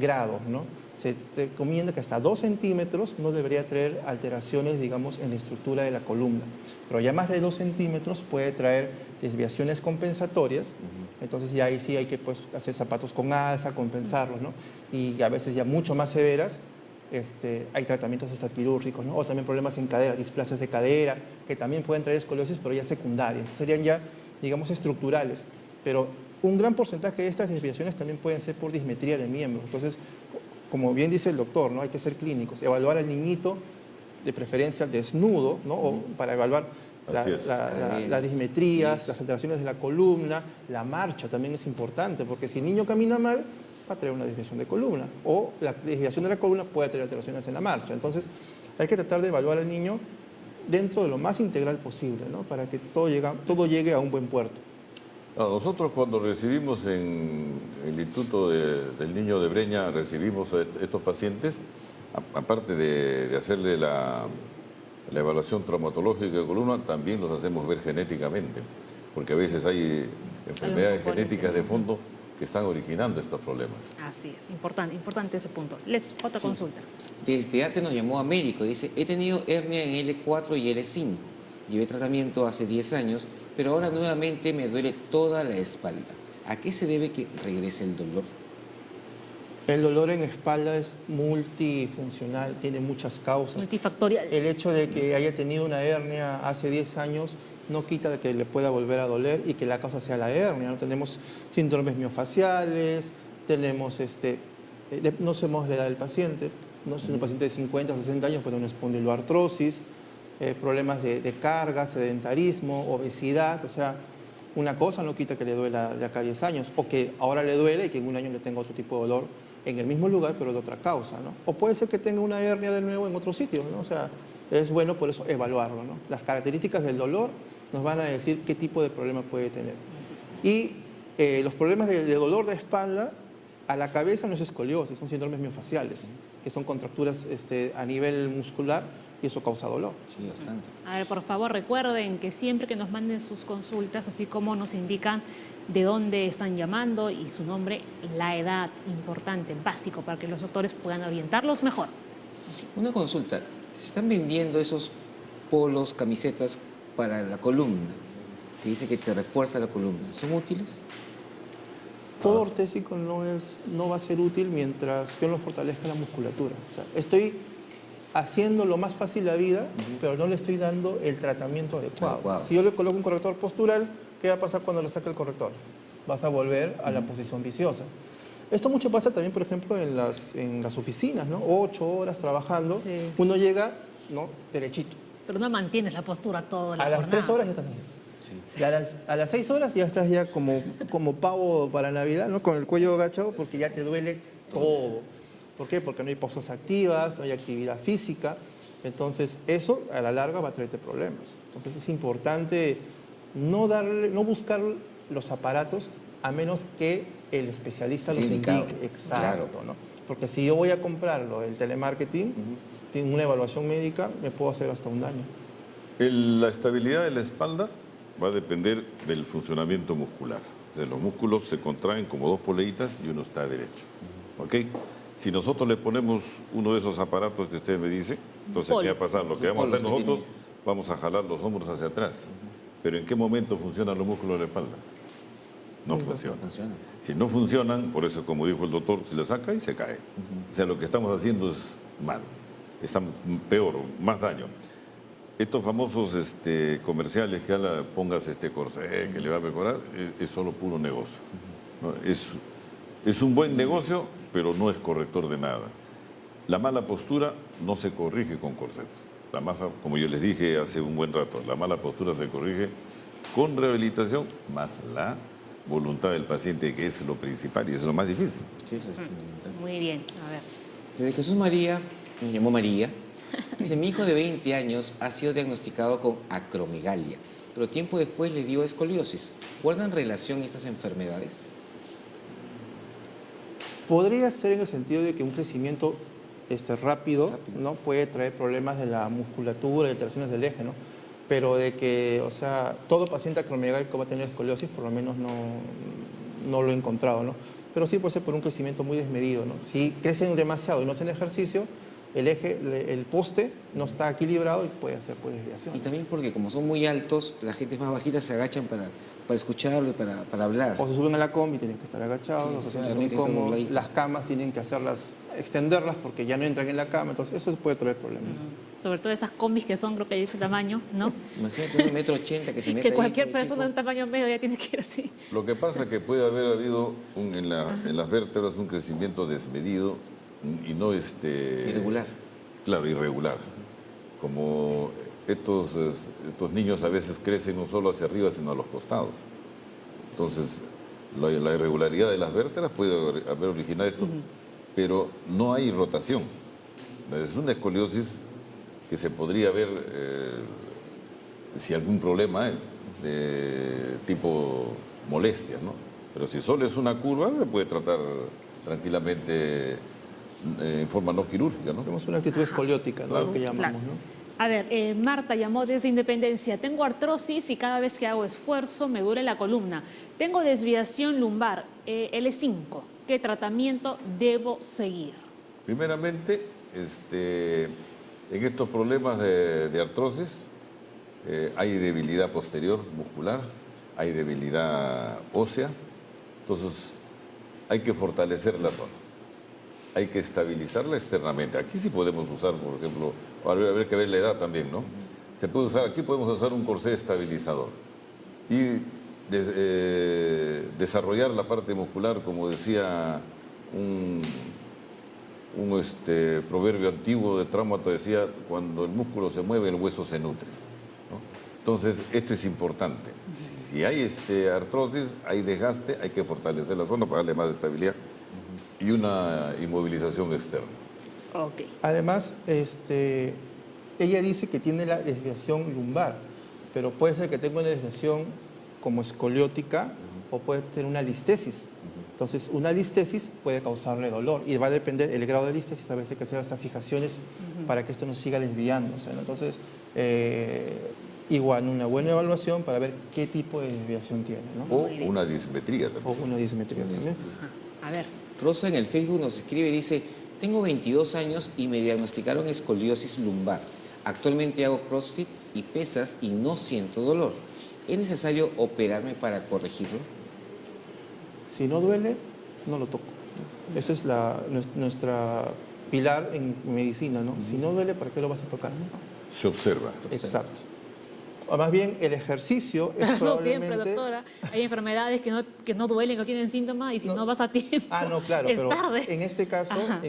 grados, ¿no? Se recomienda que hasta 2 centímetros no debería traer alteraciones, digamos, en la estructura de la columna, pero ya más de 2 centímetros puede traer desviaciones compensatorias, entonces ya ahí sí hay que pues hacer zapatos con alza, compensarlos, ¿no? Y a veces ya mucho más severas, hay tratamientos hasta quirúrgicos, ¿no? O también problemas en cadera, displasias de cadera, que también pueden traer escoliosis, pero ya secundarias. Serían ya, digamos, estructurales. Pero un gran porcentaje de estas desviaciones también pueden ser por dismetría de miembros. Entonces, como bien dice el doctor, ¿no? Hay que ser clínicos. Evaluar al niñito, de preferencia desnudo, ¿no? O para evaluar las dismetrías, las alteraciones de la columna, la marcha también es importante, porque si el niño camina mal, va a traer una desviación de columna, o la desviación de la columna puede traer alteraciones en la marcha. Entonces, hay que tratar de evaluar al niño dentro de lo más integral posible, ¿no? Para que todo llegue a un buen puerto. Nosotros cuando recibimos en el Instituto del Niño de Breña, recibimos a estos pacientes, aparte de hacerle la evaluación traumatológica de columna, también los hacemos ver genéticamente, porque a veces hay enfermedades genéticas de fondo que están originando estos problemas. Así es, importante ese punto. Otra consulta. Desde antes nos llamó a médico, dice, he tenido hernia en L4 y L5. Llevé tratamiento hace 10 años, pero ahora nuevamente me duele toda la espalda. ¿A qué se debe que regrese el dolor? El dolor en espalda es multifuncional, tiene muchas causas. Multifactorial. El hecho de que haya tenido una hernia hace 10 años no quita de que le pueda volver a doler y que la causa sea la hernia, ¿no? Tenemos síndromes miofaciales, tenemos, no sabemos la edad del paciente, ¿no? Si es un paciente de 50, 60 años puede tener una espondiloartrosis, problemas de carga, sedentarismo, obesidad, o sea, una cosa no quita que le duela de acá a 10 años, o que ahora le duele y que en un año le tenga otro tipo de dolor en el mismo lugar, pero de otra causa, ¿no? O puede ser que tenga una hernia de nuevo en otro sitio, ¿no? O sea, es bueno por eso evaluarlo, ¿no? Las características del dolor nos van a decir qué tipo de problema puede tener. Y los problemas de dolor de espalda a la cabeza no es escoliosis, son síndromes miofaciales, que son contracturas a nivel muscular y eso causa dolor. Sí, bastante. A ver, por favor, recuerden que siempre que nos manden sus consultas, así como nos indican de dónde están llamando y su nombre, la edad, importante, básico, para que los doctores puedan orientarlos mejor. Una consulta, se están vendiendo esos polos, camisetas para la columna, que dice que te refuerza la columna. ¿Son útiles? Todo ortésico no va a ser útil mientras yo no fortalezca la musculatura. O sea, estoy haciendo lo más fácil la vida, pero no le estoy dando el tratamiento adecuado. Si yo le coloco un corrector postural, ¿qué va a pasar cuando le saque el corrector? Vas a volver a la posición viciosa. Esto mucho pasa también, por ejemplo, en las oficinas, ¿no? 8 horas trabajando, sí. Uno llega, ¿no? Derechito. Pero no mantienes la postura toda la A las jornada. 3 horas ya estás así. Sí. Y a las 6 horas ya estás ya como pavo para Navidad, ¿no? Con el cuello agachado porque ya te duele todo. ¿Por qué? Porque no hay pausas activas, no hay actividad física. Entonces, eso a la larga va a traerte problemas. Entonces, es importante no buscar los aparatos a menos que el especialista los indique. Exacto, claro. ¿No? Porque si yo voy a comprarlo, el telemarketing, tiene una evaluación médica, me puedo hacer hasta un daño. La estabilidad de la espalda va a depender del funcionamiento muscular. O sea, los músculos se contraen como dos poleitas y uno está derecho. ¿Ok? Si nosotros le ponemos uno de esos aparatos que usted me dice, entonces ¿qué va a pasar? Lo que vamos a hacer nosotros, vamos a jalar los hombros hacia atrás. Pero ¿en qué momento funcionan los músculos de la espalda? No funcionan. Si no funcionan, por eso, como dijo el doctor, se le saca y se cae. O sea, lo que estamos haciendo es mal. Está peor, más daño. Estos famosos comerciales que pongas este corsé, que le va a mejorar, es solo puro negocio. ¿No? Es un buen negocio, pero no es corrector de nada. La mala postura no se corrige con corsets. La masa, como yo les dije hace un buen rato, la mala postura se corrige con rehabilitación más la voluntad del paciente, que es lo principal y es lo más difícil. Sí, eso es Muy bien, a ver. Desde Jesús María, me llamó María, dice, mi hijo de 20 años ha sido diagnosticado con acromegalia, pero tiempo después le dio escoliosis. ¿Guardan relación estas enfermedades? Podría ser en el sentido de que un crecimiento rápido, ¿no? Puede traer problemas de la musculatura, de alteraciones del eje, ¿no? Pero de que, o sea, todo paciente acromegálico va a tener escoliosis, por lo menos no lo he encontrado, ¿no? Pero sí puede ser por un crecimiento muy desmedido, ¿no? Si crecen demasiado y no hacen ejercicio, el eje, el poste no está equilibrado y puede hacer desviación. Y también porque como son muy altos, la gente es más bajita, se agachan para escucharlo y para hablar. O se suben a la combi, tienen que estar agachados, Sí, los sí, asientos son realmente son incómodos, delgaditos. las camas tienen que extenderlas porque ya no entran en la cama, entonces eso puede traer problemas. Sobre todo esas combis que son, creo que de ese tamaño, ¿no? Imagínate un 1,80 m que se mete Que ahí, cualquier todo persona de un chico. tamaño medio ya tiene que ir así. Lo que pasa es que puede haber habido en las vértebras un crecimiento desmedido y no Irregular. Claro, irregular. Como estos niños a veces crecen no solo hacia arriba, sino a los costados. Entonces, la irregularidad de las vértebras puede haber originado esto, pero no hay rotación. Es una escoliosis que se podría ver si algún problema hay, de tipo molestias, ¿no? Pero si solo es una curva, se puede tratar tranquilamente en forma no quirúrgica, ¿no? Tenemos una actitud escoliótica, ¿no? Claro. Lo que llamamos, Claro. ¿no? A ver, Marta llamó desde Independencia. Tengo artrosis y cada vez que hago esfuerzo me duele la columna. Tengo desviación lumbar, L5. ¿Qué tratamiento debo seguir? Primeramente, en estos problemas de artrosis hay debilidad posterior muscular, hay debilidad ósea, entonces hay que fortalecer la zona, hay que estabilizarla externamente. Aquí sí podemos usar, por ejemplo, habrá que ver la edad también, ¿no? Se puede usar, aquí podemos usar un corsé estabilizador y desarrollar la parte muscular, como decía un proverbio antiguo de Trámato, decía, cuando el músculo se mueve, el hueso se nutre, ¿no? Entonces, esto es importante. Si hay artrosis, hay desgaste, hay que fortalecer la zona para darle más estabilidad y una inmovilización externa. Ok. Además, ella dice que tiene la desviación lumbar, pero puede ser que tenga una desviación como escoliótica o puede tener una listesis. Entonces, una listesis puede causarle dolor y va a depender del grado de listesis. A veces hay que hacer hasta fijaciones para que esto no siga desviándose, ¿no? Entonces, igual una buena evaluación para ver qué tipo de desviación tiene, ¿no? O una dismetría O también. una dismetría también. A ver. Rosa en el Facebook nos escribe y dice, tengo 22 años y me diagnosticaron escoliosis lumbar. Actualmente hago CrossFit y pesas y no siento dolor. ¿Es necesario operarme para corregirlo? Si no duele, no lo toco. Esa es nuestra pilar en medicina, ¿no? Si no duele, ¿para qué lo vas a tocar? Se observa. Exacto. O más bien, el ejercicio es No probablemente... siempre, doctora. Hay enfermedades que no duelen, no tienen síntomas y si no vas a tiempo, No, claro, es pero tarde. en este caso, Ajá.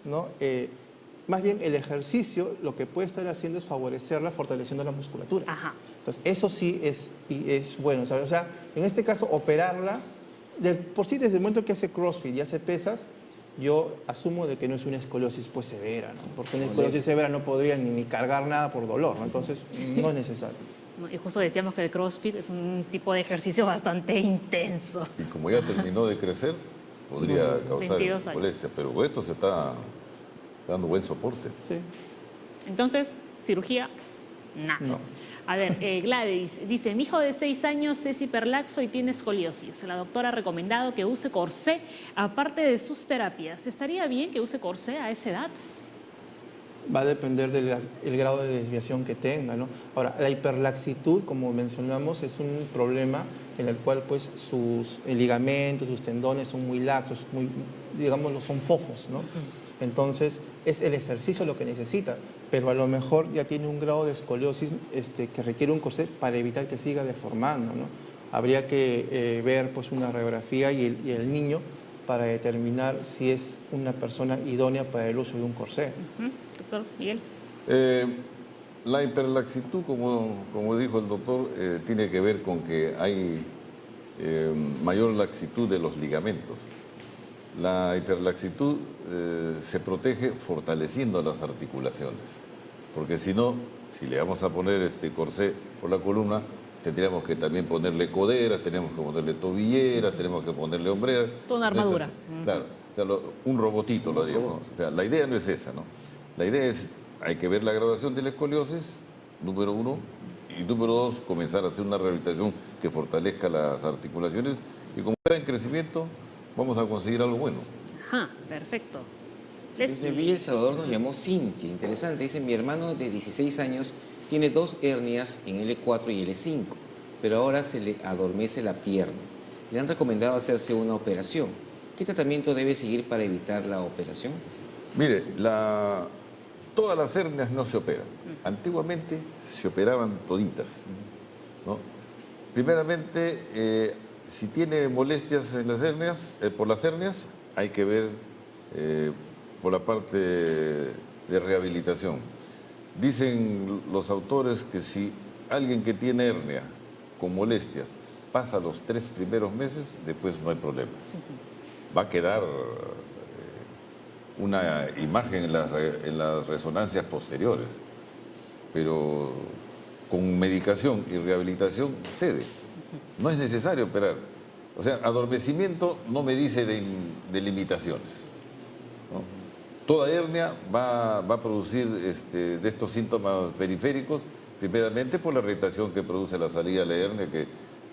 ¿no? Más bien el ejercicio lo que puede estar haciendo es favorecerla, fortaleciendo la musculatura. Ajá. Entonces, eso sí es bueno, ¿sabes? O sea, en este caso, operarla, por sí, desde el momento que hace CrossFit y hace pesas, yo asumo de que no es una escoliosis pues severa, ¿no? Porque una escoliosis severa no podría ni cargar nada por dolor, ¿no? Entonces, no es necesario. Y justo decíamos que el CrossFit es un tipo de ejercicio bastante intenso. Y como ya terminó de crecer, podría causar 22 años. molestia, pero con esto se está dando buen soporte. Sí. Entonces, cirugía, nada. No. A ver, Gladys dice, mi hijo de 6 años es hiperlaxo y tiene escoliosis. La doctora ha recomendado que use corsé aparte de sus terapias. ¿Estaría bien que use corsé a esa edad? Va a depender del el grado de desviación que tenga, ¿no? Ahora, la hiperlaxitud, como mencionamos, es un problema en el cual pues sus ligamentos, sus tendones son muy laxos, muy, digámoslo, son fofos, ¿no? Entonces, es el ejercicio lo que necesita, pero a lo mejor ya tiene un grado de escoliosis que requiere un corsé para evitar que siga deformando, ¿no? Habría que ver pues una radiografía y el niño para determinar si es una persona idónea para el uso de un corsé. Doctor Miguel. La hiperlaxitud, como dijo el doctor, tiene que ver con que hay mayor laxitud de los ligamentos. La hiperlaxitud se protege fortaleciendo las articulaciones, porque si no, si le vamos a poner este corsé por la columna, tendríamos que también ponerle coderas, tenemos que ponerle tobilleras, tenemos que ponerle hombreras. Toda una armadura. Claro, o sea, un robotito lo digamos. O sea, la idea no es esa, ¿no? La idea es, hay que ver la graduación de la escoliosis, número 1, y número 2, comenzar a hacer una rehabilitación que fortalezca las articulaciones, y como está en crecimiento, vamos a conseguir algo bueno. Ajá, perfecto. Desde Villa El Salvador nos llamó Cintia, interesante, dice, mi hermano de 16 años tiene 2 hernias en L4 y L5, pero ahora se le adormece la pierna. Le han recomendado hacerse una operación. ¿Qué tratamiento debe seguir para evitar la operación? Mire, todas las hernias no se operan. Antiguamente se operaban toditas, ¿no? Primeramente, si tiene molestias en las hernias, por las hernias, hay que ver por la parte de rehabilitación. Dicen los autores que si alguien que tiene hernia con molestias pasa los 3 primeros meses, después no hay problema. Va a quedar una imagen en las resonancias posteriores, pero con medicación y rehabilitación cede. No es necesario operar. O sea, adormecimiento no me dice de limitaciones, ¿no? Toda hernia va a producir de estos síntomas periféricos, primeramente por la irritación que produce la salida de la hernia, que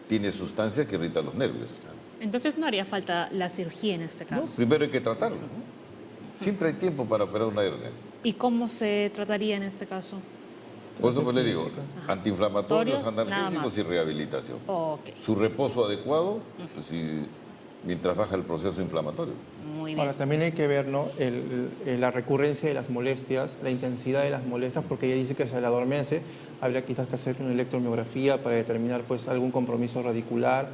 tiene sustancias que irritan los nervios. Entonces no haría falta la cirugía en este ¿No? caso. Primero hay que tratarlo, ¿no? Siempre hay tiempo para operar una hernia. ¿Y cómo se trataría en este caso? Por eso pues le digo, antiinflamatorios, Nada analgésicos más. y rehabilitación. Ok, Su reposo adecuado, pues, mientras baja el proceso inflamatorio. muy bien. Ahora, también hay que ver, ¿no? La recurrencia de las molestias, la intensidad de las molestias, porque ella dice que se le adormece. Habría quizás que hacer una electromiografía para determinar pues, algún compromiso radicular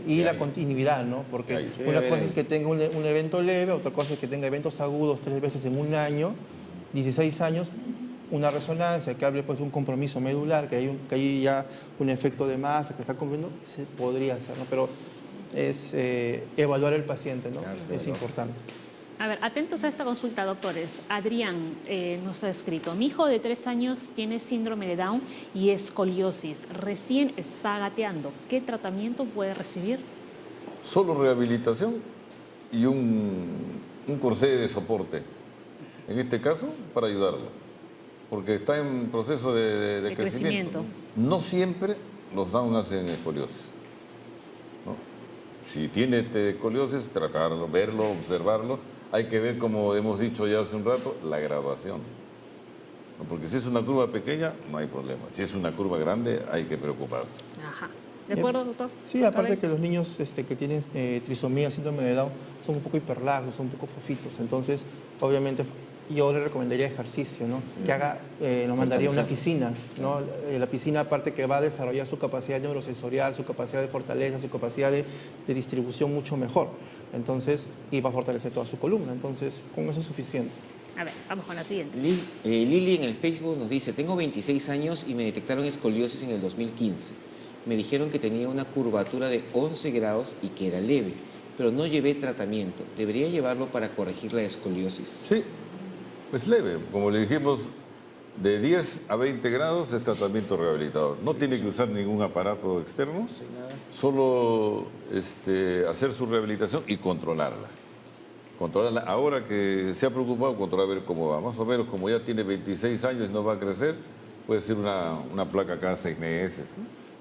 y la continuidad, ¿no? Porque una cosa es que tenga un evento leve, otra cosa es que tenga eventos agudos 3 veces en un año, 16 años, una resonancia, que hable pues, de un compromiso medular, que hay ya un efecto de masa que está cumpliendo, se podría hacer, ¿no? Pero es evaluar al paciente, ¿no? Claro, Es claro. importante. A ver, atentos a esta consulta, doctores. Adrián nos ha escrito, mi hijo de 3 años tiene síndrome de Down y escoliosis. Recién está gateando. ¿Qué tratamiento puede recibir? Solo rehabilitación y un corsé de soporte, en este caso, para ayudarlo, porque está en proceso de crecimiento. No siempre los Down hacen escoliosis, ¿no? Si tiene escoliosis, tratarlo, verlo, observarlo. Hay que ver, como hemos dicho ya hace un rato, la graduación, ¿no? Porque si es una curva pequeña, no hay problema. Si es una curva grande, hay que preocuparse. Ajá. ¿De acuerdo, doctor? Sí, aparte Abel. que los niños que tienen trisomía, síndrome de Down, son un poco hiperlaxos, son un poco fofitos. Entonces, obviamente, yo le recomendaría ejercicio, ¿no? Que haga, lo mandaría a una piscina, ¿no? La piscina, aparte que va a desarrollar su capacidad neurosensorial, su capacidad de fortaleza, su capacidad de distribución mucho mejor. Entonces, y va a fortalecer toda su columna. Entonces, con eso es suficiente. A ver, vamos con la siguiente. Lili en el Facebook nos dice, tengo 26 años y me detectaron escoliosis en el 2015. Me dijeron que tenía una curvatura de 11 grados y que era leve, pero no llevé tratamiento. ¿Debería llevarlo para corregir la escoliosis? Sí, pues leve. Como le dijimos, De 10 a 20 grados es tratamiento rehabilitador. No tiene que usar ningún aparato externo, solo hacer su rehabilitación y controlarla. Controlarla. Ahora que se ha preocupado, controlar a ver cómo va. Más o menos, como ya tiene 26 años y no va a crecer, puede ser una placa cada 6 meses.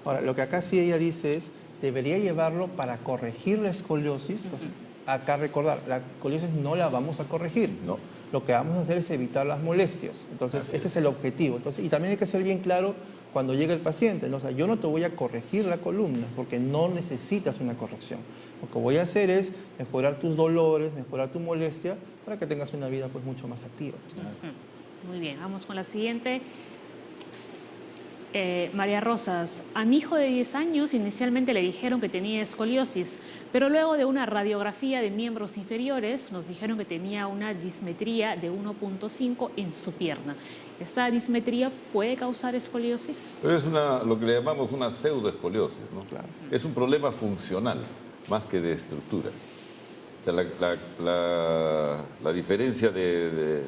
Ahora, lo que acá sí ella dice es, debería llevarlo para corregir la escoliosis. Entonces, acá recordar, la escoliosis no la vamos a corregir. No. Lo que vamos a hacer es evitar las molestias. Entonces, ese es el objetivo. Entonces, y también hay que ser bien claro cuando llega el paciente, ¿no? O sea, yo no te voy a corregir la columna porque no necesitas una corrección. Lo que voy a hacer es mejorar tus dolores, mejorar tu molestia para que tengas una vida pues mucho más activa. Muy bien, vamos con la siguiente. María Rosas, a mi hijo de 10 años inicialmente le dijeron que tenía escoliosis, pero luego de una radiografía de miembros inferiores nos dijeron que tenía una dismetría de 1.5 en su pierna. ¿Esta dismetría puede causar escoliosis? Pero es lo que le llamamos una pseudoescoliosis, ¿no? Claro. Es un problema funcional, más que de estructura. O sea, la diferencia de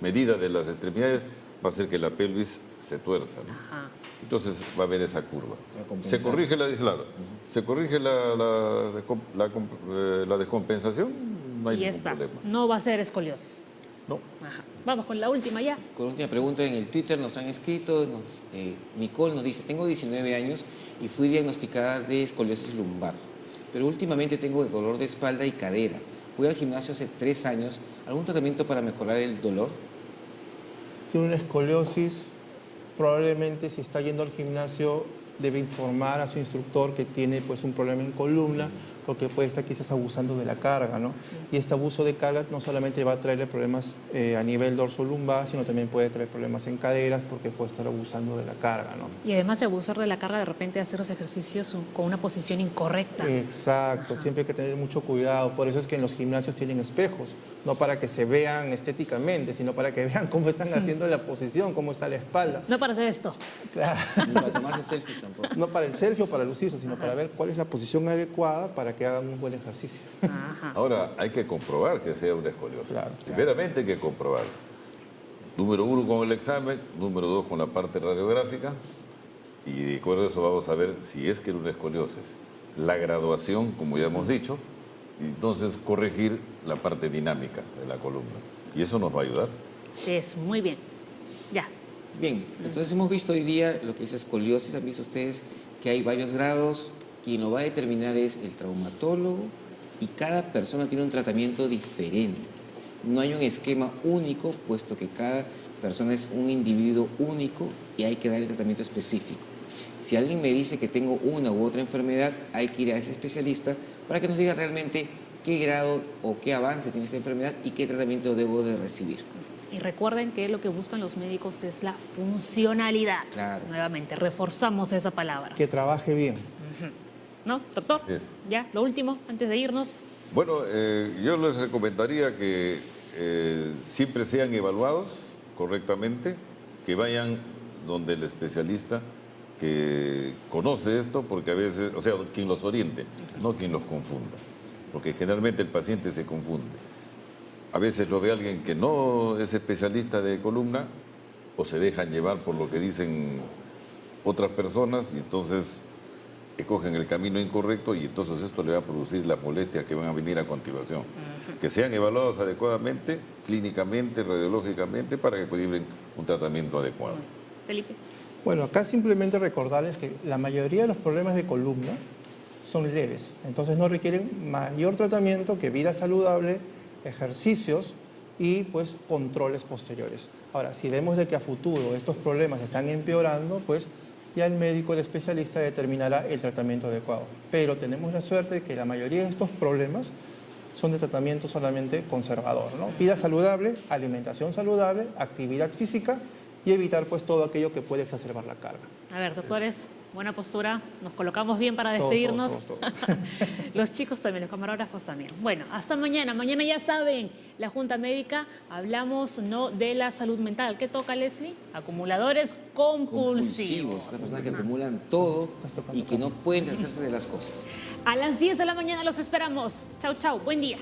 medida de las extremidades va a hacer que la pelvis se tuerza, ¿no? Ajá. Entonces va a haber esa curva. Para compensar. Se corrige la descompensación, no hay Y ya ningún está, problema. no va a ser escoliosis. No. Ajá. Vamos con la última ya. Con última pregunta en el Twitter nos han escrito, Nicole nos dice, tengo 19 años y fui diagnosticada de escoliosis lumbar, pero últimamente tengo dolor de espalda y cadera. Fui al gimnasio hace 3 años, ¿algún tratamiento para mejorar el dolor? Tiene una escoliosis, probablemente si está yendo al gimnasio debe informar a su instructor que tiene pues un problema en columna, porque puede estar quizás abusando de la carga, ¿no? Y este abuso de carga no solamente va a traerle problemas a nivel dorso-lumbar, sino también puede traer problemas en caderas porque puede estar abusando de la carga, ¿no? Y además de abusar de la carga, de repente hacer los ejercicios con una posición incorrecta. Exacto, siempre hay que tener mucho cuidado. Por eso es que en los gimnasios tienen espejos, no para que se vean estéticamente, sino para que vean cómo están haciendo la posición, cómo está la espalda. No para hacer esto. Claro. Ni para tomarse selfies tampoco. No para el selfie o para lucirse, sino para ver cuál es la posición adecuada para que hagan un buen ejercicio. Ajá. Ahora, hay que comprobar que sea una escoliosis. Claro. Primeramente hay que comprobarlo. Número 1 con el examen, número 2 con la parte radiográfica, y de acuerdo a eso vamos a ver si es que era una escoliosis. La graduación, como ya hemos dicho, y entonces corregir la parte dinámica de la columna. Y eso nos va a ayudar. Es muy bien. Ya. Bien, entonces hemos visto hoy día lo que es escoliosis, han visto ustedes que hay varios grados, quien lo va a determinar es el traumatólogo y cada persona tiene un tratamiento diferente. No hay un esquema único, puesto que cada persona es un individuo único y hay que darle tratamiento específico. Si alguien me dice que tengo una u otra enfermedad, hay que ir a ese especialista para que nos diga realmente qué grado o qué avance tiene esta enfermedad y qué tratamiento debo de recibir. Y recuerden que lo que buscan los médicos es la funcionalidad. Claro. Nuevamente, reforzamos esa palabra. Que trabaje bien. ¿No, doctor? Así es. Ya, lo último, antes de irnos. Bueno, yo les recomendaría que siempre sean evaluados correctamente, que vayan donde el especialista que conoce esto, porque a veces, o sea, quien los oriente, no quien los confunda, porque generalmente el paciente se confunde. A veces lo ve alguien que no es especialista de columna o se dejan llevar por lo que dicen otras personas y entonces escogen el camino incorrecto y entonces esto le va a producir las molestias que van a venir a continuación. Que sean evaluados adecuadamente, clínicamente, radiológicamente, para que equilibren un tratamiento adecuado. Felipe. Bueno, acá simplemente recordarles que la mayoría de los problemas de columna son leves, entonces no requieren mayor tratamiento que vida saludable, ejercicios y pues controles posteriores. Ahora, si vemos de que a futuro estos problemas están empeorando, pues ya el médico, el especialista determinará el tratamiento adecuado. Pero tenemos la suerte de que la mayoría de estos problemas son de tratamiento solamente conservador, ¿no? Vida saludable, alimentación saludable, actividad física y evitar pues todo aquello que puede exacerbar la carga. A ver, doctores, buena postura. Nos colocamos bien para Todos, despedirnos. todos. Los chicos también, los camarógrafos también. Bueno, hasta mañana. Mañana ya saben, la Junta Médica, hablamos no de la salud mental. ¿Qué toca, Leslie? Acumuladores compulsivos. Las personas que acumulan todo y que no pueden deshacerse de las cosas. A las 10 de la mañana los esperamos. Chau, chau. Buen día.